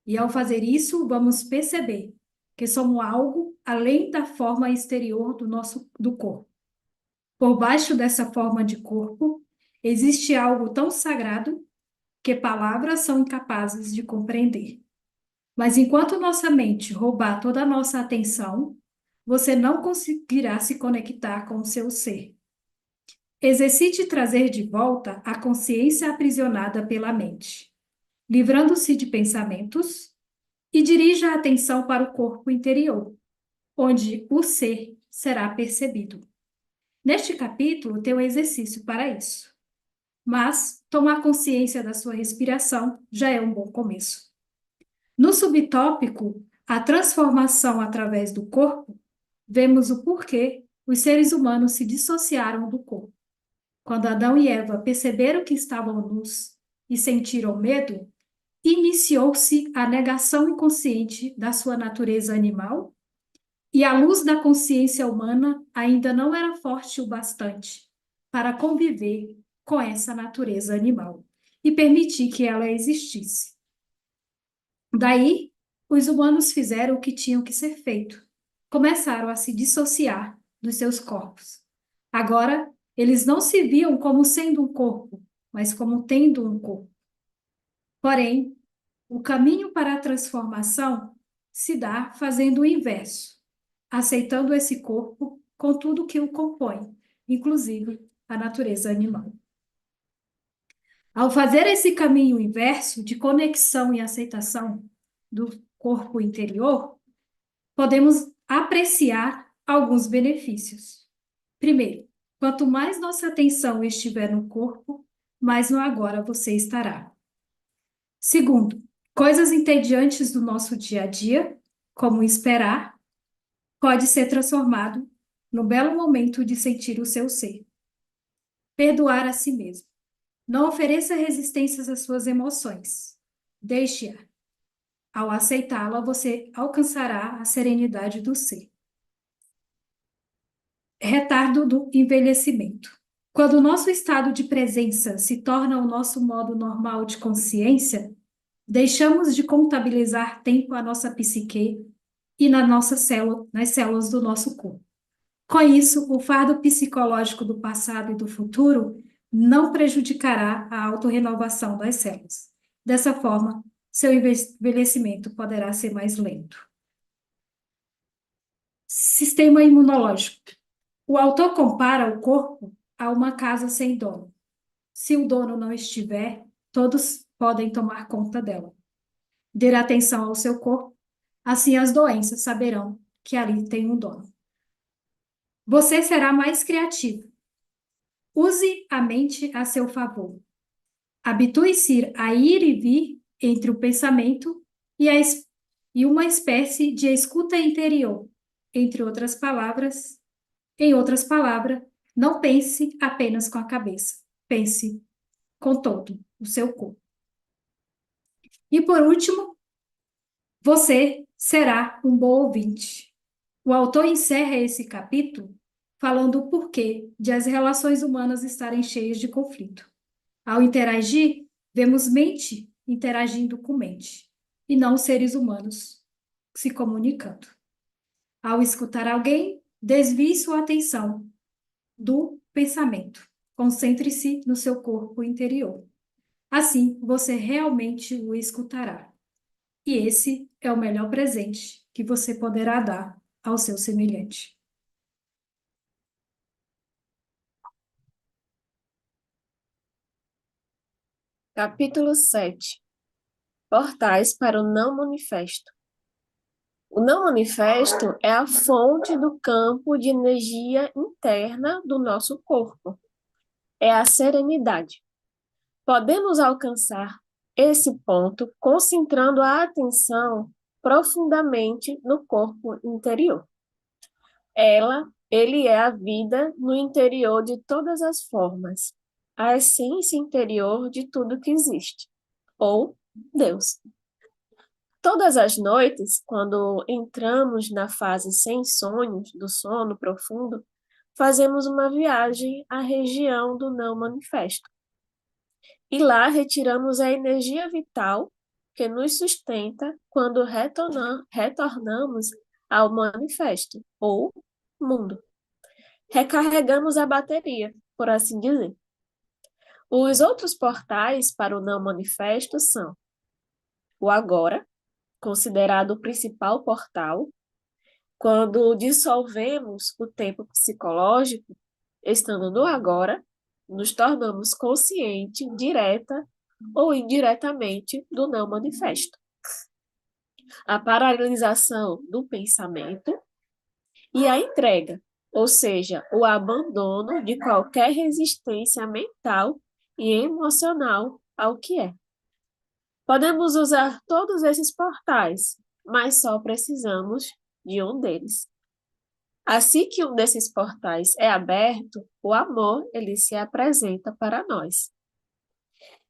E ao fazer isso, vamos perceber que somos algo além da forma exterior do corpo. Por baixo dessa forma de corpo, existe algo tão sagrado que palavras são incapazes de compreender. Mas enquanto nossa mente roubar toda a nossa atenção, você não conseguirá se conectar com o seu ser. Exercite trazer de volta a consciência aprisionada pela mente, livrando-se de pensamentos, e dirija a atenção para o corpo interior, onde o ser será percebido. Neste capítulo tem um exercício para isso. Mas tomar consciência da sua respiração já é um bom começo. No subtópico, a transformação através do corpo, vemos o porquê os seres humanos se dissociaram do corpo. Quando Adão e Eva perceberam que estavam nus e sentiram medo, iniciou-se a negação inconsciente da sua natureza animal, e a luz da consciência humana ainda não era forte o bastante para conviver com essa natureza animal e permitir que ela existisse. Daí, os humanos fizeram o que tinham que ser feito. Começaram a se dissociar dos seus corpos. Agora, eles não se viam como sendo um corpo, mas como tendo um corpo. Porém, o caminho para a transformação se dá fazendo o inverso, aceitando esse corpo com tudo que o compõe, inclusive a natureza animal. Ao fazer esse caminho inverso de conexão e aceitação do corpo interior, podemos apreciar alguns benefícios. Primeiro, quanto mais nossa atenção estiver no corpo, mais no agora você estará. Segundo, coisas entediantes do nosso dia a dia, como esperar, pode ser transformado no belo momento de sentir o seu ser. Perdoar a si mesmo. Não ofereça resistências às suas emoções. Deixe-a. Ao aceitá-la, você alcançará a serenidade do ser. Retardo do envelhecimento. Quando o nosso estado de presença se torna o nosso modo normal de consciência, deixamos de contabilizar tempo à nossa psique e nas células do nosso corpo. Com isso, o fardo psicológico do passado e do futuro não prejudicará a autorrenovação das células. Dessa forma, seu envelhecimento poderá ser mais lento. Sistema imunológico. O autor compara o corpo a uma casa sem dono. Se o dono não estiver, todos podem tomar conta dela. Dê atenção ao seu corpo, assim as doenças saberão que ali tem um dono. Você será mais criativo. Use a mente a seu favor. Habitue-se a ir e vir entre o pensamento e uma espécie de escuta interior. Em outras palavras, não pense apenas com a cabeça, pense com todo o seu corpo. E por último, você será um bom ouvinte. O autor encerra esse capítulo falando o porquê de as relações humanas estarem cheias de conflito. Ao interagir, vemos mente interagindo com mente, e não seres humanos se comunicando. Ao escutar alguém, desvie sua atenção do pensamento. Concentre-se no seu corpo interior. Assim, você realmente o escutará. E esse é o melhor presente que você poderá dar ao seu semelhante. Capítulo 7. Portais para o não manifesto. O não manifesto é a fonte do campo de energia interna do nosso corpo. É a serenidade. Podemos alcançar esse ponto concentrando a atenção profundamente no corpo interior. Ele é a vida no interior de todas as formas, a essência interior de tudo que existe, ou Deus. Todas as noites, quando entramos na fase sem sonhos, do sono profundo, fazemos uma viagem à região do não manifesto. E lá retiramos a energia vital que nos sustenta quando retornamos ao manifesto, ou mundo. Recarregamos a bateria, por assim dizer. Os outros portais para o não manifesto são o agora, considerado o principal portal. Quando dissolvemos o tempo psicológico, estando no agora, nos tornamos consciente, direta ou indiretamente, do não manifesto. A paralisação do pensamento e a entrega, ou seja, o abandono de qualquer resistência mental e emocional ao que é. Podemos usar todos esses portais, mas só precisamos de um deles. Assim que um desses portais é aberto, o amor, ele se apresenta para nós.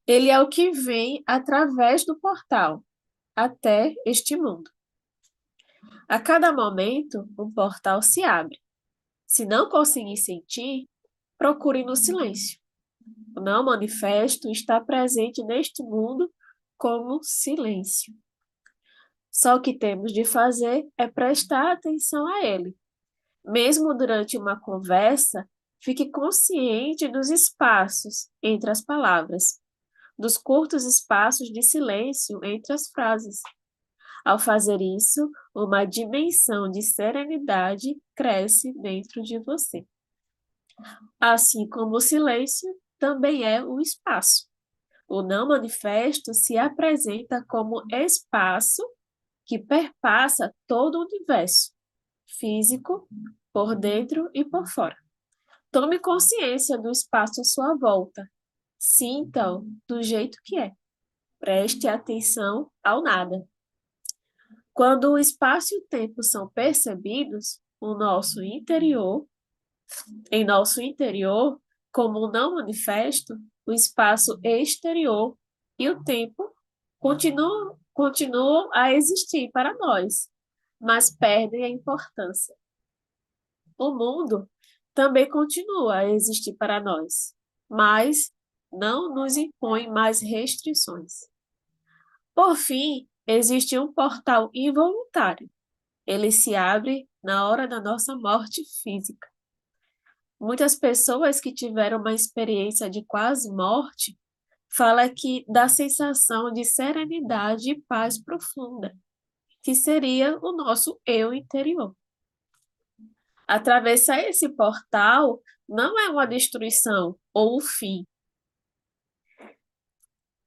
Ele é o que vem através do portal até este mundo. A cada momento, um portal se abre. Se não conseguir sentir, procure no silêncio. O não manifesto está presente neste mundo como silêncio. Só o que temos de fazer é prestar atenção a ele. Mesmo durante uma conversa, fique consciente dos espaços entre as palavras, dos curtos espaços de silêncio entre as frases. Ao fazer isso, uma dimensão de serenidade cresce dentro de você. Assim como o silêncio também é um espaço. O não manifesto se apresenta como espaço que perpassa todo o universo, físico, por dentro e por fora. Tome consciência do espaço à sua volta. Sinta-o do jeito que é. Preste atenção ao nada. Quando o espaço e o tempo são percebidos, em nosso interior, como um não manifesto, o espaço exterior e o tempo continuam a existir para nós, mas perdem a importância. O mundo também continua a existir para nós, mas não nos impõe mais restrições. Por fim, existe um portal involuntário. Ele se abre na hora da nossa morte física. Muitas pessoas que tiveram uma experiência de quase morte falam que dá sensação de serenidade e paz profunda, que seria o nosso eu interior. Atravessar esse portal não é uma destruição ou o fim.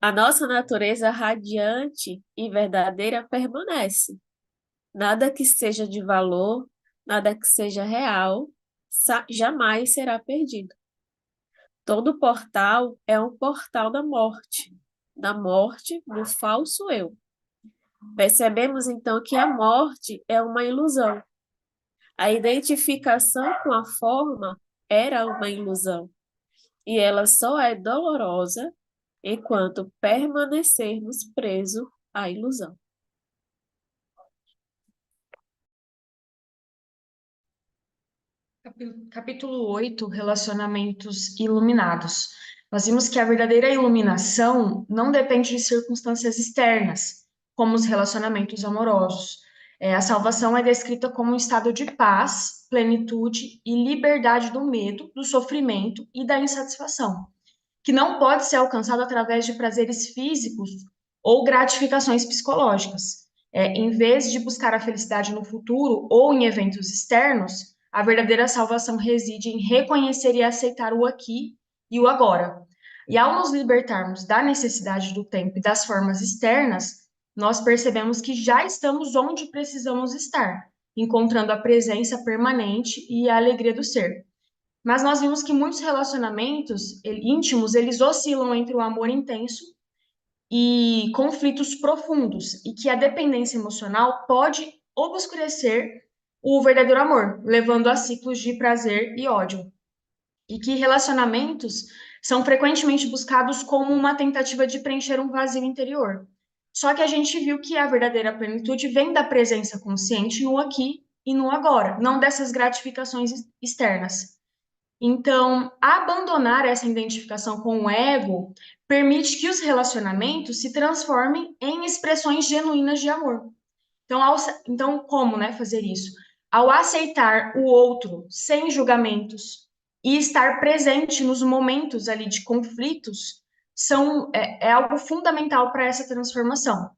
A nossa natureza radiante e verdadeira permanece. Nada que seja de valor, nada que seja real, jamais será perdido. Todo portal é um portal da morte do falso eu. Percebemos então que a morte é uma ilusão. A identificação com a forma era uma ilusão, e ela só é dolorosa enquanto permanecermos presos à ilusão. Capítulo 8, Relacionamentos Iluminados. Nós vimos que a verdadeira iluminação não depende de circunstâncias externas, como os relacionamentos amorosos. A salvação é descrita como um estado de paz, plenitude e liberdade do medo, do sofrimento e da insatisfação, que não pode ser alcançado através de prazeres físicos ou gratificações psicológicas. Em vez de buscar a felicidade no futuro ou em eventos externos, a verdadeira salvação reside em reconhecer e aceitar o aqui e o agora. E ao nos libertarmos da necessidade do tempo e das formas externas, nós percebemos que já estamos onde precisamos estar, encontrando a presença permanente e a alegria do ser. Mas nós vimos que muitos relacionamentos íntimos, eles oscilam entre o amor intenso e conflitos profundos, e que a dependência emocional pode obscurecer o verdadeiro amor, levando a ciclos de prazer e ódio. E que relacionamentos são frequentemente buscados como uma tentativa de preencher um vazio interior. Só que a gente viu que a verdadeira plenitude vem da presença consciente no aqui e no agora, não dessas gratificações externas. Então, abandonar essa identificação com o ego permite que os relacionamentos se transformem em expressões genuínas de amor. Então como, fazer isso? Ao aceitar o outro sem julgamentos e estar presente nos momentos ali de conflitos, é algo fundamental para essa transformação.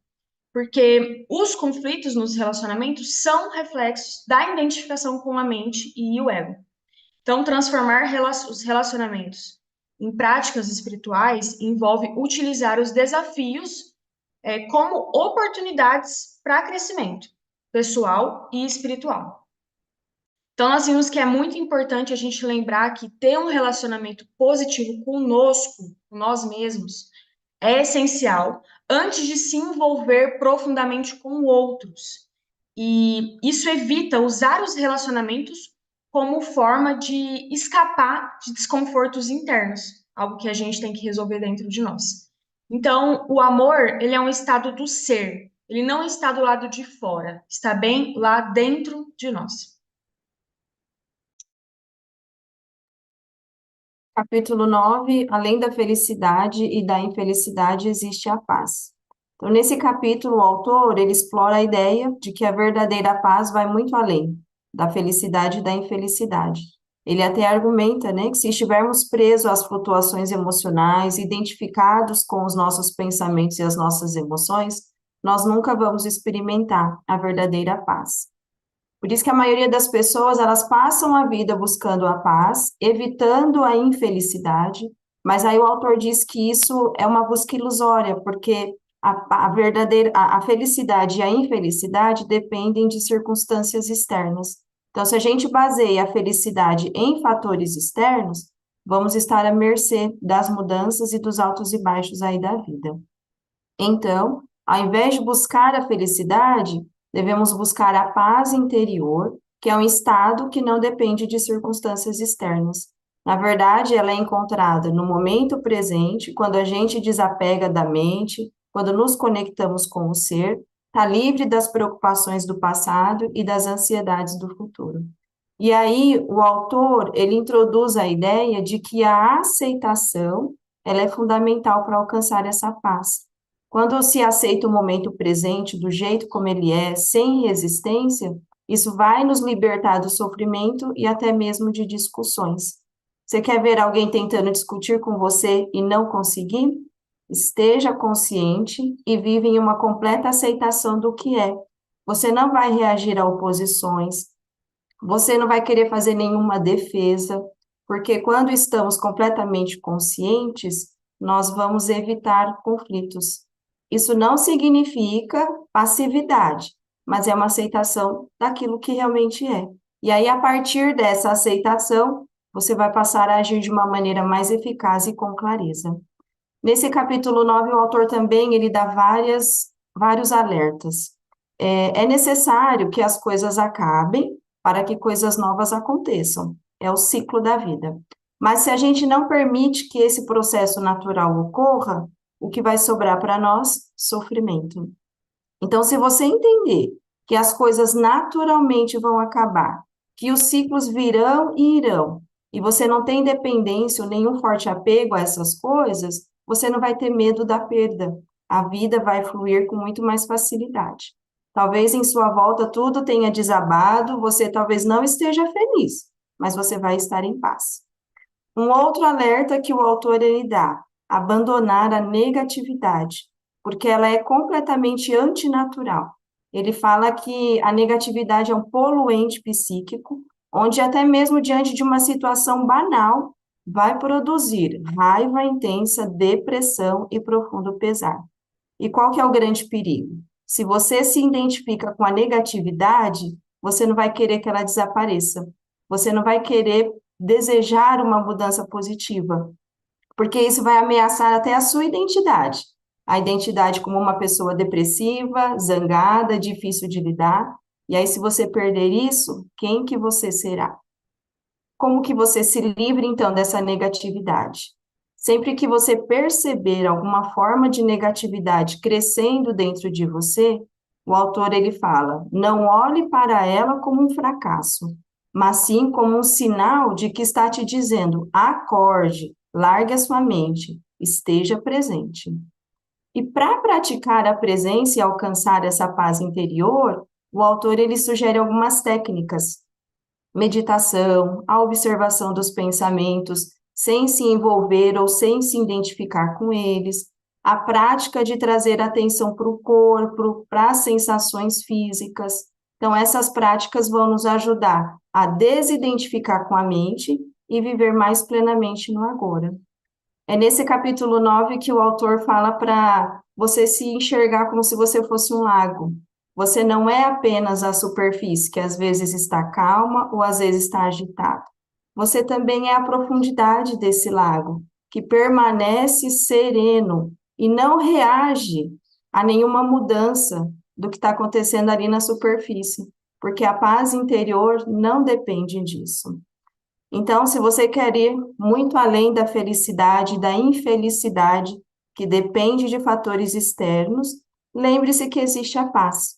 Porque os conflitos nos relacionamentos são reflexos da identificação com a mente e o ego. Então, transformar os relacionamentos em práticas espirituais envolve utilizar os desafios como oportunidades para crescimento pessoal e espiritual. Então, nós vimos que é muito importante a gente lembrar que ter um relacionamento positivo conosco, com nós mesmos, é essencial antes de se envolver profundamente com outros. E isso evita usar os relacionamentos como forma de escapar de desconfortos internos, algo que a gente tem que resolver dentro de nós. Então, o amor, ele é um estado do ser, ele não está do lado de fora, está bem lá dentro de nós. Capítulo 9, além da felicidade e da infelicidade existe a paz. Então, nesse capítulo, o autor, ele explora a ideia de que a verdadeira paz vai muito além da felicidade e da infelicidade. Ele até argumenta, que se estivermos presos às flutuações emocionais, identificados com os nossos pensamentos e as nossas emoções, nós nunca vamos experimentar a verdadeira paz. Por isso que a maioria das pessoas, elas passam a vida buscando a paz, evitando a infelicidade, mas aí o autor diz que isso é uma busca ilusória, porque a felicidade e a infelicidade dependem de circunstâncias externas. Então, se a gente baseia a felicidade em fatores externos, vamos estar à mercê das mudanças e dos altos e baixos aí da vida. Então, ao invés de buscar a felicidade, devemos buscar a paz interior, que é um estado que não depende de circunstâncias externas. Na verdade, ela é encontrada no momento presente, quando a gente desapega da mente, quando nos conectamos com o ser, está livre das preocupações do passado e das ansiedades do futuro. E aí, o autor, ele introduz a ideia de que a aceitação, ela é fundamental para alcançar essa paz. Quando se aceita o momento presente do jeito como ele é, sem resistência, isso vai nos libertar do sofrimento e até mesmo de discussões. Você quer ver alguém tentando discutir com você e não conseguir? Esteja consciente e vive em uma completa aceitação do que é. Você não vai reagir a oposições, você não vai querer fazer nenhuma defesa, porque quando estamos completamente conscientes, nós vamos evitar conflitos. Isso não significa passividade, mas é uma aceitação daquilo que realmente é. E aí, a partir dessa aceitação, você vai passar a agir de uma maneira mais eficaz e com clareza. Nesse capítulo 9, o autor também ele dá vários alertas. É necessário que as coisas acabem para que coisas novas aconteçam. É o ciclo da vida. Mas se a gente não permite que esse processo natural ocorra, o que vai sobrar para nós? Sofrimento. Então, se você entender que as coisas naturalmente vão acabar, que os ciclos virão e irão, e você não tem dependência ou nenhum forte apego a essas coisas, você não vai ter medo da perda. A vida vai fluir com muito mais facilidade. Talvez em sua volta tudo tenha desabado, você talvez não esteja feliz, mas você vai estar em paz. Um outro alerta que o autor ele dá: abandonar a negatividade, porque ela é completamente antinatural. Ele fala que a negatividade é um poluente psíquico, onde até mesmo diante de uma situação banal, vai produzir raiva intensa, depressão e profundo pesar. E qual que é o grande perigo? Se você se identifica com a negatividade, você não vai querer que ela desapareça. Você não vai querer desejar uma mudança positiva, porque isso vai ameaçar até a sua identidade. A identidade como uma pessoa depressiva, zangada, difícil de lidar. E aí, se você perder isso, quem que você será? Como que você se livra, então, dessa negatividade? Sempre que você perceber alguma forma de negatividade crescendo dentro de você, o autor ele fala: não olhe para ela como um fracasso, mas sim como um sinal de que está te dizendo: acorde, largue a sua mente, esteja presente. E para praticar a presença e alcançar essa paz interior, o autor ele sugere algumas técnicas: meditação, a observação dos pensamentos, sem se envolver ou sem se identificar com eles, a prática de trazer atenção para o corpo, para as sensações físicas. Então, essas práticas vão nos ajudar a desidentificar com a mente e viver mais plenamente no agora. É nesse capítulo 9 que o autor fala para você se enxergar como se você fosse um lago. Você não é apenas a superfície, que às vezes está calma ou às vezes está agitada. Você também é a profundidade desse lago, que permanece sereno e não reage a nenhuma mudança do que está acontecendo ali na superfície, porque a paz interior não depende disso. Então, se você quer ir muito além da felicidade e da infelicidade, que depende de fatores externos, lembre-se que existe a paz.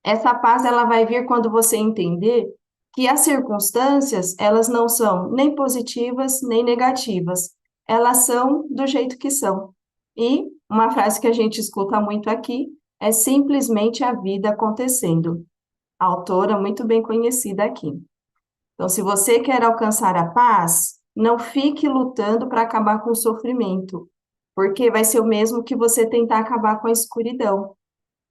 Essa paz ela vai vir quando você entender que as circunstâncias, elas não são nem positivas nem negativas. Elas são do jeito que são. E uma frase que a gente escuta muito aqui é simplesmente a vida acontecendo. A autora muito bem conhecida aqui. Então, se você quer alcançar a paz, não fique lutando para acabar com o sofrimento, porque vai ser o mesmo que você tentar acabar com a escuridão.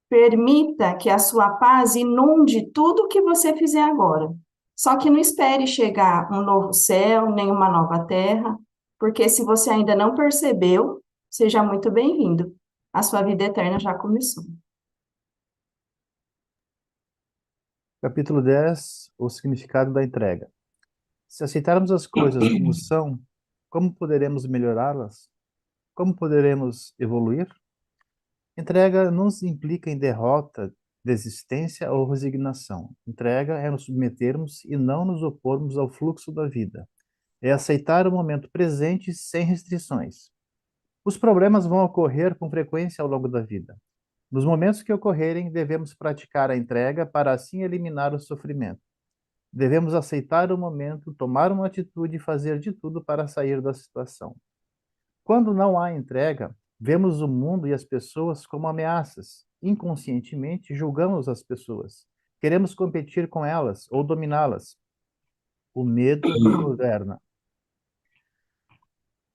Permita que a sua paz inunde tudo o que você fizer agora. Só que não espere chegar um novo céu, nem uma nova terra, porque se você ainda não percebeu, seja muito bem-vindo. A sua vida eterna já começou. Capítulo 10, o significado da entrega. Se aceitarmos as coisas como são, como poderemos melhorá-las? Como poderemos evoluir? Entrega não implica em derrota, desistência ou resignação. Entrega é nos submetermos e não nos opormos ao fluxo da vida. É aceitar o momento presente sem restrições. Os problemas vão ocorrer com frequência ao longo da vida. Nos momentos que ocorrerem, devemos praticar a entrega para assim eliminar o sofrimento. Devemos aceitar o momento, tomar uma atitude e fazer de tudo para sair da situação. Quando não há entrega, vemos o mundo e as pessoas como ameaças. Inconscientemente, julgamos as pessoas. Queremos competir com elas ou dominá-las. O medo nos governa.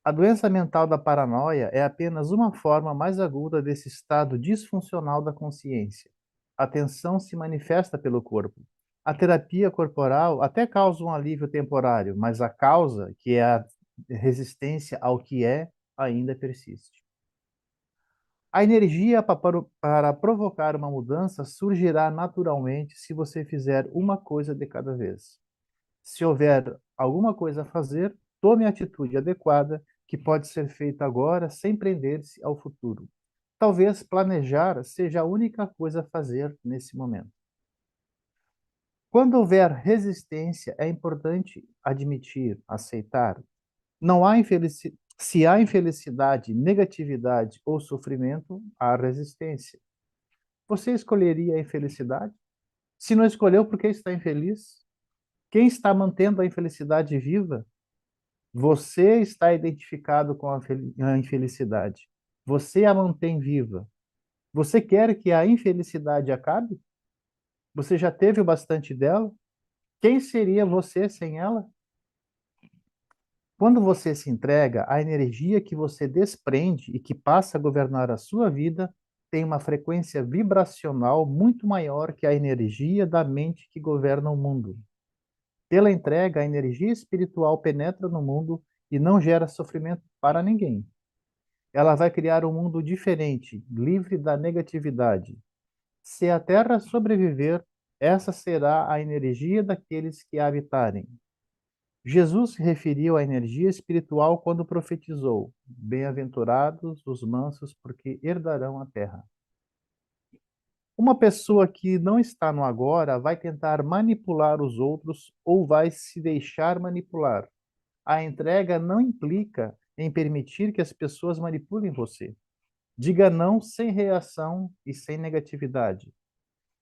A doença mental da paranoia é apenas uma forma mais aguda desse estado disfuncional da consciência. A tensão se manifesta pelo corpo. A terapia corporal até causa um alívio temporário, mas a causa, que é a resistência ao que é, ainda persiste. A energia para provocar uma mudança surgirá naturalmente se você fizer uma coisa de cada vez. Se houver alguma coisa a fazer, tome a atitude adequada que pode ser feita agora sem prender-se ao futuro. Talvez planejar seja a única coisa a fazer nesse momento. Quando houver resistência, é importante admitir, aceitar. Não há Se há infelicidade, negatividade ou sofrimento, há resistência. Você escolheria a infelicidade? Se não escolheu, por que está infeliz? Quem está mantendo a infelicidade viva? Você está identificado com a infelicidade. Você a mantém viva. Você quer que a infelicidade acabe? Você já teve o bastante dela? Quem seria você sem ela? Quando você se entrega, a energia que você desprende e que passa a governar a sua vida tem uma frequência vibracional muito maior que a energia da mente que governa o mundo. Pela entrega, a energia espiritual penetra no mundo e não gera sofrimento para ninguém. Ela vai criar um mundo diferente, livre da negatividade. Se a Terra sobreviver, essa será a energia daqueles que a habitarem. Jesus se referiu à energia espiritual quando profetizou: Bem-aventurados os mansos, porque herdarão a terra. Uma pessoa que não está no agora vai tentar manipular os outros ou vai se deixar manipular. A entrega não implica em permitir que as pessoas manipulem você. Diga não sem reação e sem negatividade.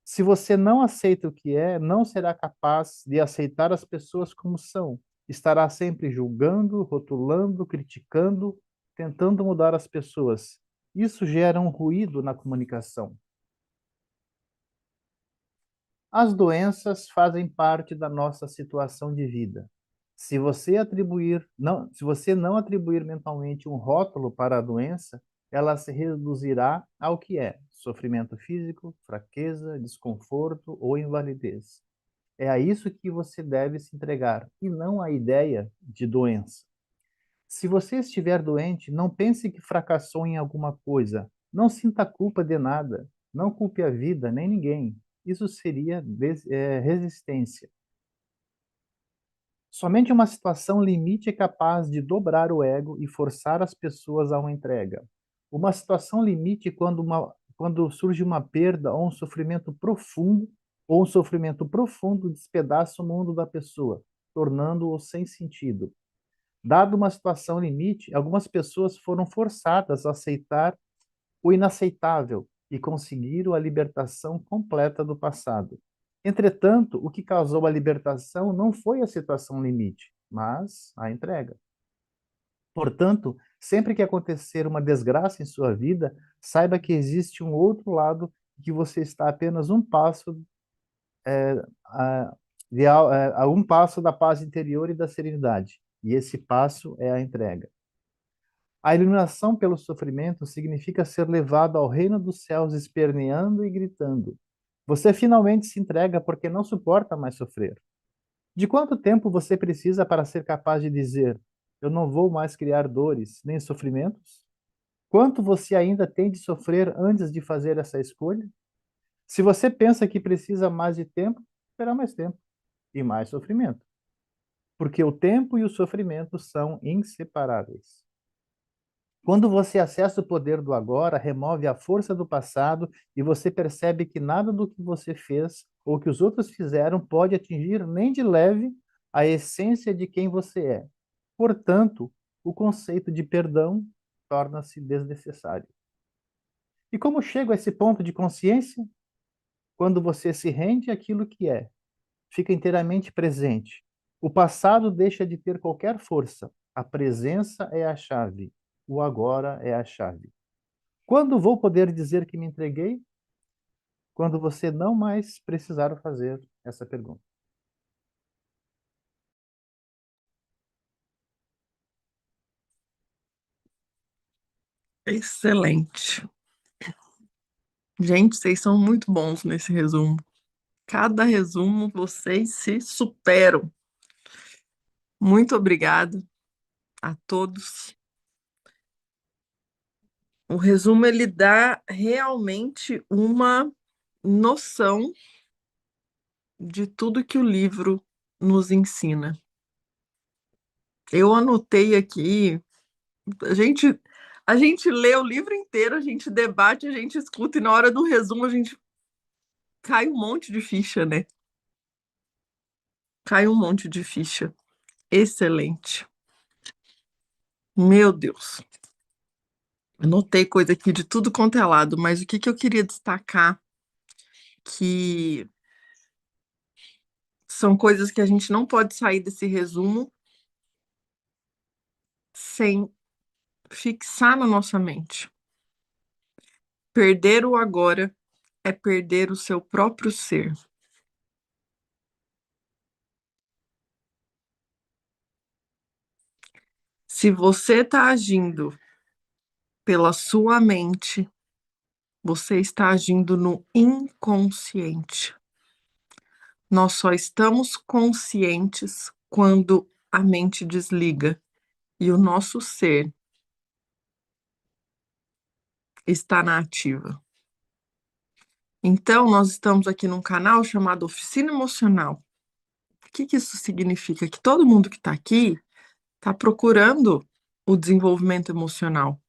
Se você não aceita o que é, não será capaz de aceitar as pessoas como são. Estará sempre julgando, rotulando, criticando, tentando mudar as pessoas. Isso gera um ruído na comunicação. As doenças fazem parte da nossa situação de vida. Se você não atribuir mentalmente um rótulo para a doença, ela se reduzirá ao que é: sofrimento físico, fraqueza, desconforto ou invalidez. É a isso que você deve se entregar, e não à ideia de doença. Se você estiver doente, não pense que fracassou em alguma coisa. Não sinta culpa de nada. Não culpe a vida, nem ninguém. Isso seria resistência. Somente uma situação limite é capaz de dobrar o ego e forçar as pessoas a uma entrega. Uma situação limite quando surge uma perda ou um sofrimento profundo despedaça o mundo da pessoa, tornando-o sem sentido. Dado uma situação limite, algumas pessoas foram forçadas a aceitar o inaceitável e conseguiram a libertação completa do passado. Entretanto, o que causou a libertação não foi a situação limite, mas a entrega. Portanto, sempre que acontecer uma desgraça em sua vida, saiba que existe um outro lado e que você está apenas um passo a um passo da paz interior e da serenidade. E esse passo é a entrega. A iluminação pelo sofrimento significa ser levado ao reino dos céus esperneando e gritando. Você finalmente se entrega porque não suporta mais sofrer. De quanto tempo você precisa para ser capaz de dizer: eu não vou mais criar dores nem sofrimentos? Quanto você ainda tem de sofrer antes de fazer essa escolha? Se você pensa que precisa mais de tempo, terá mais tempo e mais sofrimento. Porque o tempo e o sofrimento são inseparáveis. Quando você acessa o poder do agora, remove a força do passado e você percebe que nada do que você fez ou que os outros fizeram pode atingir nem de leve a essência de quem você é. Portanto, o conceito de perdão torna-se desnecessário. E como chego a esse ponto de consciência? Quando você se rende àquilo que é, fica inteiramente presente. O passado deixa de ter qualquer força. A presença é a chave. O agora é a chave. Quando vou poder dizer que me entreguei? Quando você não mais precisar fazer essa pergunta. Excelente. Gente, vocês são muito bons nesse resumo. Cada resumo vocês se superam. Muito obrigada a todos. O resumo ele dá realmente uma noção de tudo que o livro nos ensina. Eu anotei aqui, a gente lê o livro inteiro, a gente debate, a gente escuta e na hora do resumo a gente cai um monte de ficha, né? Cai um monte de ficha. Excelente. Meu Deus. Anotei coisa aqui de tudo quanto é lado, mas o que eu queria destacar que são coisas que a gente não pode sair desse resumo sem fixar na nossa mente. Perder o agora é perder o seu próprio ser. Se você está agindo pela sua mente, você está agindo no inconsciente. Nós só estamos conscientes quando a mente desliga e o nosso ser está na ativa. Então, nós estamos aqui num canal chamado Oficina Emocional. O que isso significa? Que todo mundo que está aqui está procurando o desenvolvimento emocional.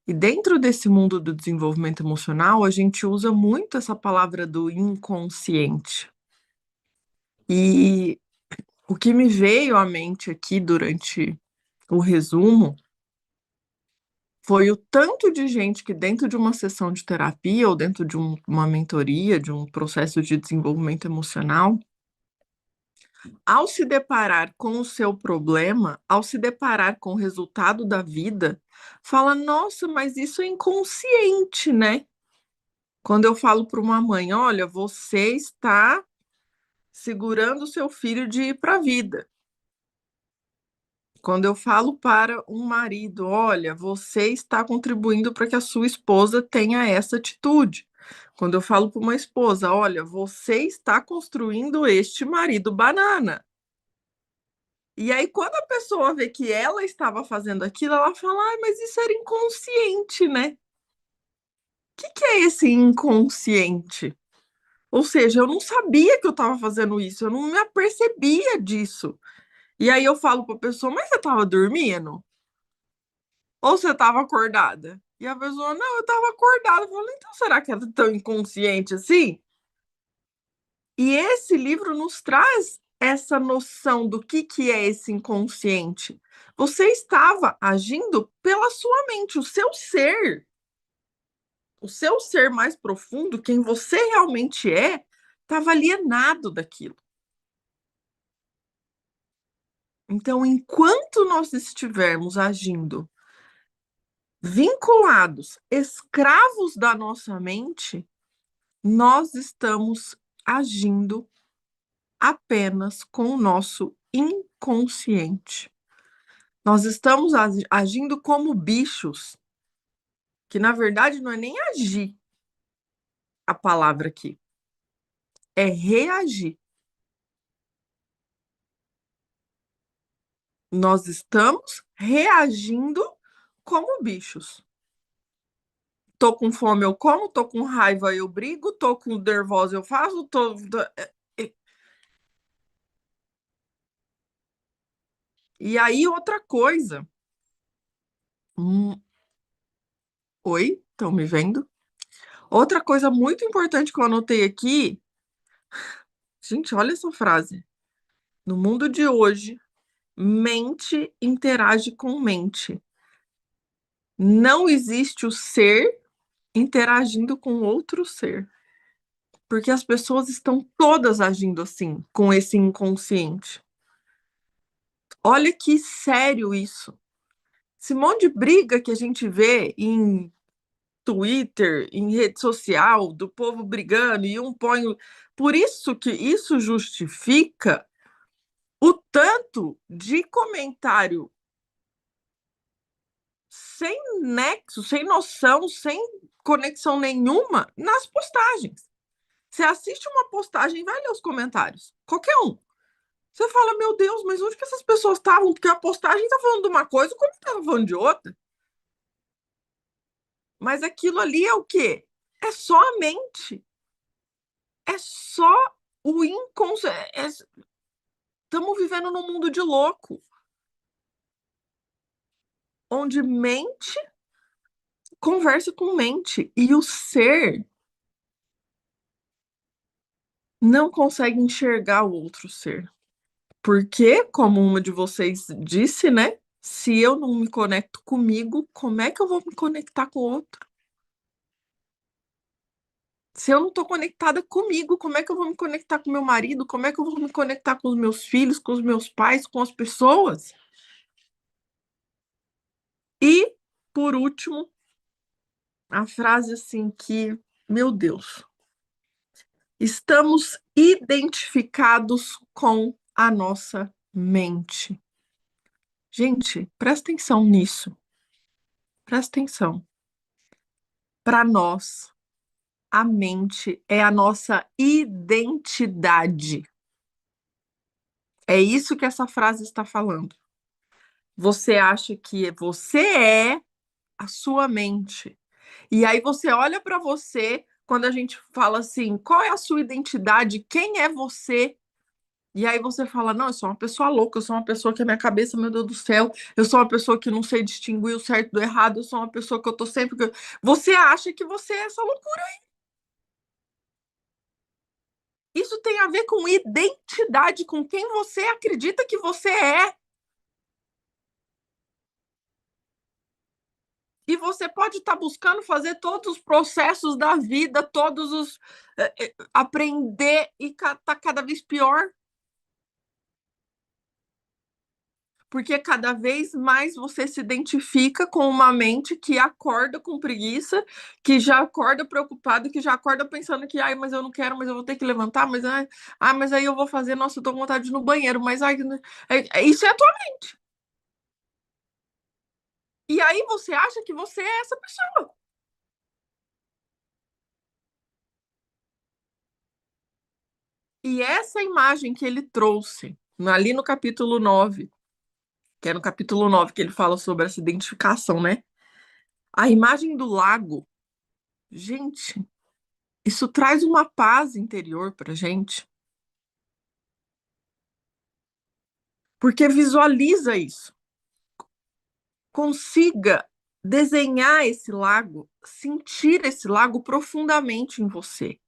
E dentro desse mundo do desenvolvimento emocional, a gente usa muito essa palavra do inconsciente. E o que me veio à mente aqui durante o resumo foi o tanto de gente que dentro de uma sessão de terapia ou dentro de uma mentoria, de um processo de desenvolvimento emocional, ao se deparar com o seu problema, ao se deparar com o resultado da vida, fala, nossa, mas isso é inconsciente, né? Quando eu falo para uma mãe, olha, você está segurando o seu filho de ir para a vida. Quando eu falo para um marido, olha, você está contribuindo para que a sua esposa tenha essa atitude. Quando eu falo para uma esposa, olha, você está construindo este marido banana. E aí, quando a pessoa vê que ela estava fazendo aquilo, ela fala, mas isso era inconsciente, né? O que é esse inconsciente? Ou seja, eu não sabia que eu estava fazendo isso, eu não me apercebia disso. E aí eu falo para a pessoa, mas você estava dormindo? Ou você estava acordada? E a pessoa, não, eu estava acordada. Eu falo, então será que ela é tão inconsciente assim? E esse livro nos traz essa noção do que é esse inconsciente. Você estava agindo pela sua mente, o seu ser mais profundo, quem você realmente é, estava alienado daquilo. Então, enquanto nós estivermos agindo vinculados, escravos da nossa mente, nós estamos agindo apenas com o nosso inconsciente. Nós estamos agindo como bichos, que na verdade não é nem agir a palavra aqui, é reagir. Nós estamos reagindo como bichos. Tô com fome, eu como, tô com raiva, eu brigo, tô com nervosa, eu faço, E aí, outra coisa. Oi, estão me vendo? Outra coisa muito importante que eu anotei aqui. Gente, olha essa frase. No mundo de hoje, mente interage com mente. Não existe o ser interagindo com outro ser. Porque as pessoas estão todas agindo assim, com esse inconsciente. Olha que sério isso. Esse monte de briga que a gente vê em Twitter, em rede social, do povo brigando e um põe. Por isso que isso justifica o tanto de comentário sem nexo, sem noção, sem conexão nenhuma nas postagens. Você assiste uma postagem e vai ler os comentários. Qualquer um. Você fala, meu Deus, mas onde que essas pessoas estavam? Porque a postagem tá falando de uma coisa, como estava falando de outra. Mas aquilo ali é o quê? É só a mente. É só o inconsciente. Estamos vivendo num mundo de louco. Onde mente conversa com mente. E o ser não consegue enxergar o outro ser. Porque, como uma de vocês disse, né? Se eu não me conecto comigo, como é que eu vou me conectar com o outro? Se eu não estou conectada comigo, como é que eu vou me conectar com meu marido? Como é que eu vou me conectar com os meus filhos, com os meus pais, com as pessoas? E, por último, a frase assim que, meu Deus, estamos identificados com a nossa mente. Gente, presta atenção nisso. Presta atenção. Para nós, a mente é a nossa identidade. É isso que essa frase está falando. Você acha que você é a sua mente. E aí você olha para você, quando a gente fala assim, qual é a sua identidade? Quem é você? E aí você fala, não, eu sou uma pessoa louca, eu sou uma pessoa que a minha cabeça, meu Deus do céu, eu sou uma pessoa que não sei distinguir o certo do errado, eu sou uma pessoa que eu tô sempre... Você acha que você é essa loucura aí. Isso tem a ver com identidade, com quem você acredita que você é. E você pode estar buscando fazer todos os processos da vida, todos os... aprender e tá cada vez pior. Porque cada vez mais você se identifica com uma mente que acorda com preguiça, que já acorda preocupado, que já acorda pensando que, ai, mas eu não quero, mas eu vou ter que levantar, mas, mas aí eu vou fazer, nossa, eu tô com vontade de ir no banheiro, mas ai, isso é a tua mente. E aí você acha que você é essa pessoa. E essa imagem que ele trouxe, ali no capítulo 9, que é no capítulo 9 que ele fala sobre essa identificação, né? A imagem do lago, gente, isso traz uma paz interior pra gente. Porque visualiza isso. Consiga desenhar esse lago, sentir esse lago profundamente em você.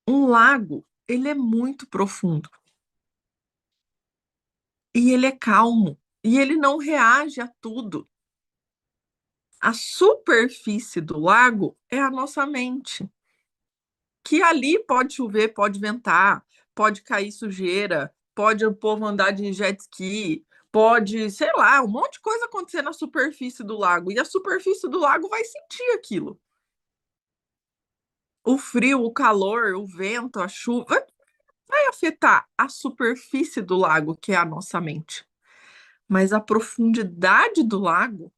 Um lago, ele é muito profundo. E ele é calmo. E ele não reage a tudo. A superfície do lago é a nossa mente. Que ali pode chover, pode ventar, pode cair sujeira, pode o povo andar de jet ski, pode, sei lá, um monte de coisa acontecer na superfície do lago. E a superfície do lago vai sentir aquilo. O frio, o calor, o vento, a chuva, vai afetar a superfície do lago, que é a nossa mente. Mas a profundidade do lago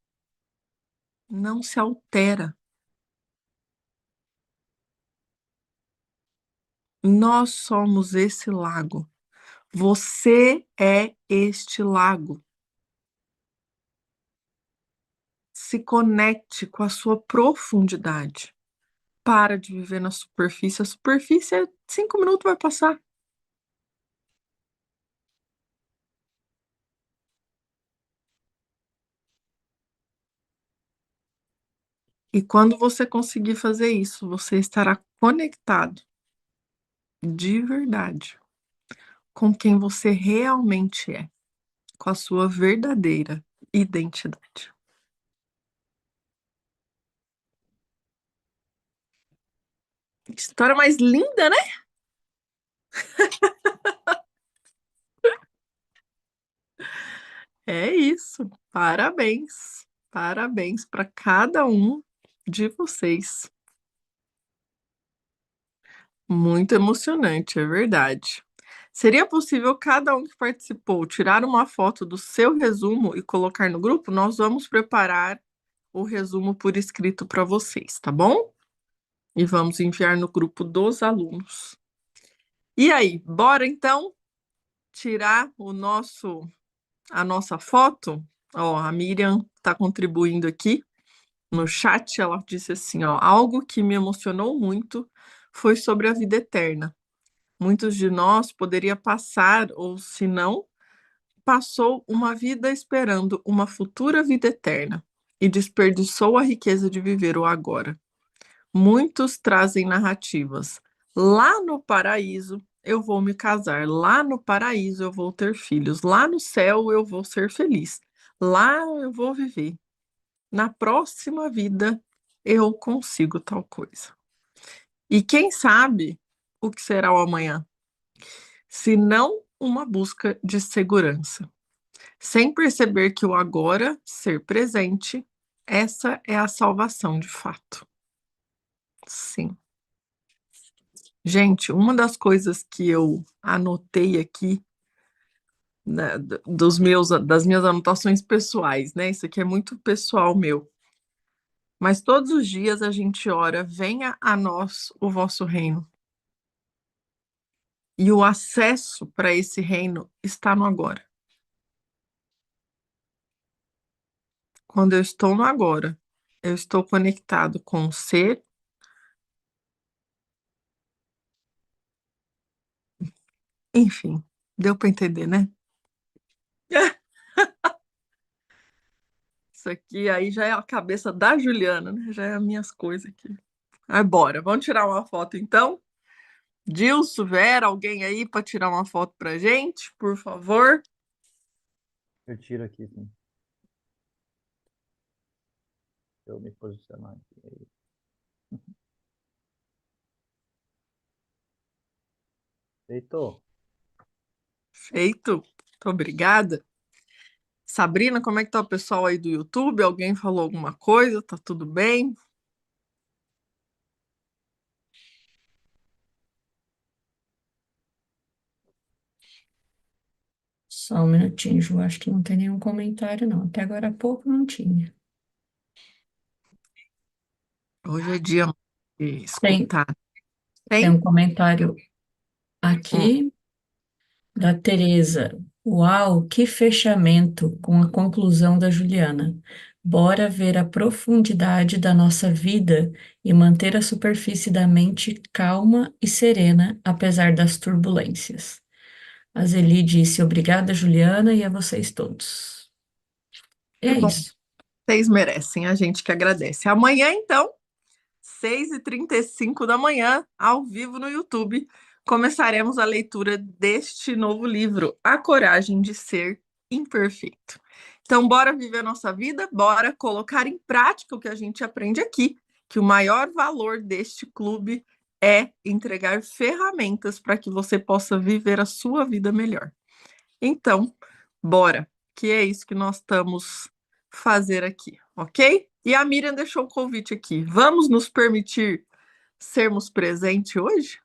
não se altera. Nós somos esse lago. Você é este lago. Se conecte com a sua profundidade. Para de viver na superfície. A superfície é 5 minutos, vai passar. E quando você conseguir fazer isso, você estará conectado de verdade com quem você realmente é, com a sua verdadeira identidade. Que história mais linda, né? É isso. Parabéns. Parabéns para cada um de vocês. Muito emocionante, é verdade. Seria possível cada um que participou tirar uma foto do seu resumo e colocar no grupo? Nós vamos preparar o resumo por escrito para vocês, tá bom? E vamos enviar no grupo dos alunos. E aí, bora então tirar a nossa foto? Ó, a Miriam está contribuindo aqui no chat. Ela disse assim, ó, algo que me emocionou muito foi sobre a vida eterna. Muitos de nós poderia passar, ou se não, passou uma vida esperando uma futura vida eterna e desperdiçou a riqueza de viver o agora. Muitos trazem narrativas. Lá no paraíso eu vou me casar, lá no paraíso eu vou ter filhos, lá no céu eu vou ser feliz, lá eu vou viver. Na próxima vida eu consigo tal coisa. E quem sabe o que será o amanhã? Se não uma busca de segurança. Sem perceber que o agora, ser presente, essa é a salvação de fato. Sim. Gente, uma das coisas que eu anotei aqui, né, das minhas anotações pessoais, né? Isso aqui é muito pessoal meu. Mas todos os dias a gente ora, venha a nós o vosso reino. E o acesso para esse reino está no agora. Quando eu estou no agora, eu estou conectado com o ser. Enfim, deu para entender, né? Isso aqui aí já é a cabeça da Juliana, né? Já é as minhas coisas aqui. Aí, bora, vamos tirar uma foto então? Dilson, Vera, alguém aí para tirar uma foto pra gente, por favor? Eu tiro aqui, sim. Eu me posicionar aqui. Feito. Feito. Muito obrigada. Sabrina, como é que tá o pessoal aí do YouTube? Alguém falou alguma coisa? Tá tudo bem? Só um minutinho, Ju, acho que não tem nenhum comentário, não. Até agora há pouco não tinha. Hoje é dia de Tem escutar. Tem? um comentário aqui da Tereza. Uau, que fechamento com a conclusão da Juliana. Bora ver a profundidade da nossa vida e manter a superfície da mente calma e serena, apesar das turbulências. A Zeli disse obrigada, Juliana, e a vocês todos. E Que é bom. isso. Vocês merecem, a gente que agradece. Amanhã, então, 6h35 da manhã, ao vivo no YouTube, começaremos a leitura deste novo livro, A Coragem de Ser Imperfeito. Então, bora viver a nossa vida, bora colocar em prática o que a gente aprende aqui, que o maior valor deste clube é entregar ferramentas para que você possa viver a sua vida melhor. Então, bora, que é isso que nós estamos fazer aqui, ok? E a Miriam deixou o convite aqui. Vamos nos permitir sermos presentes hoje?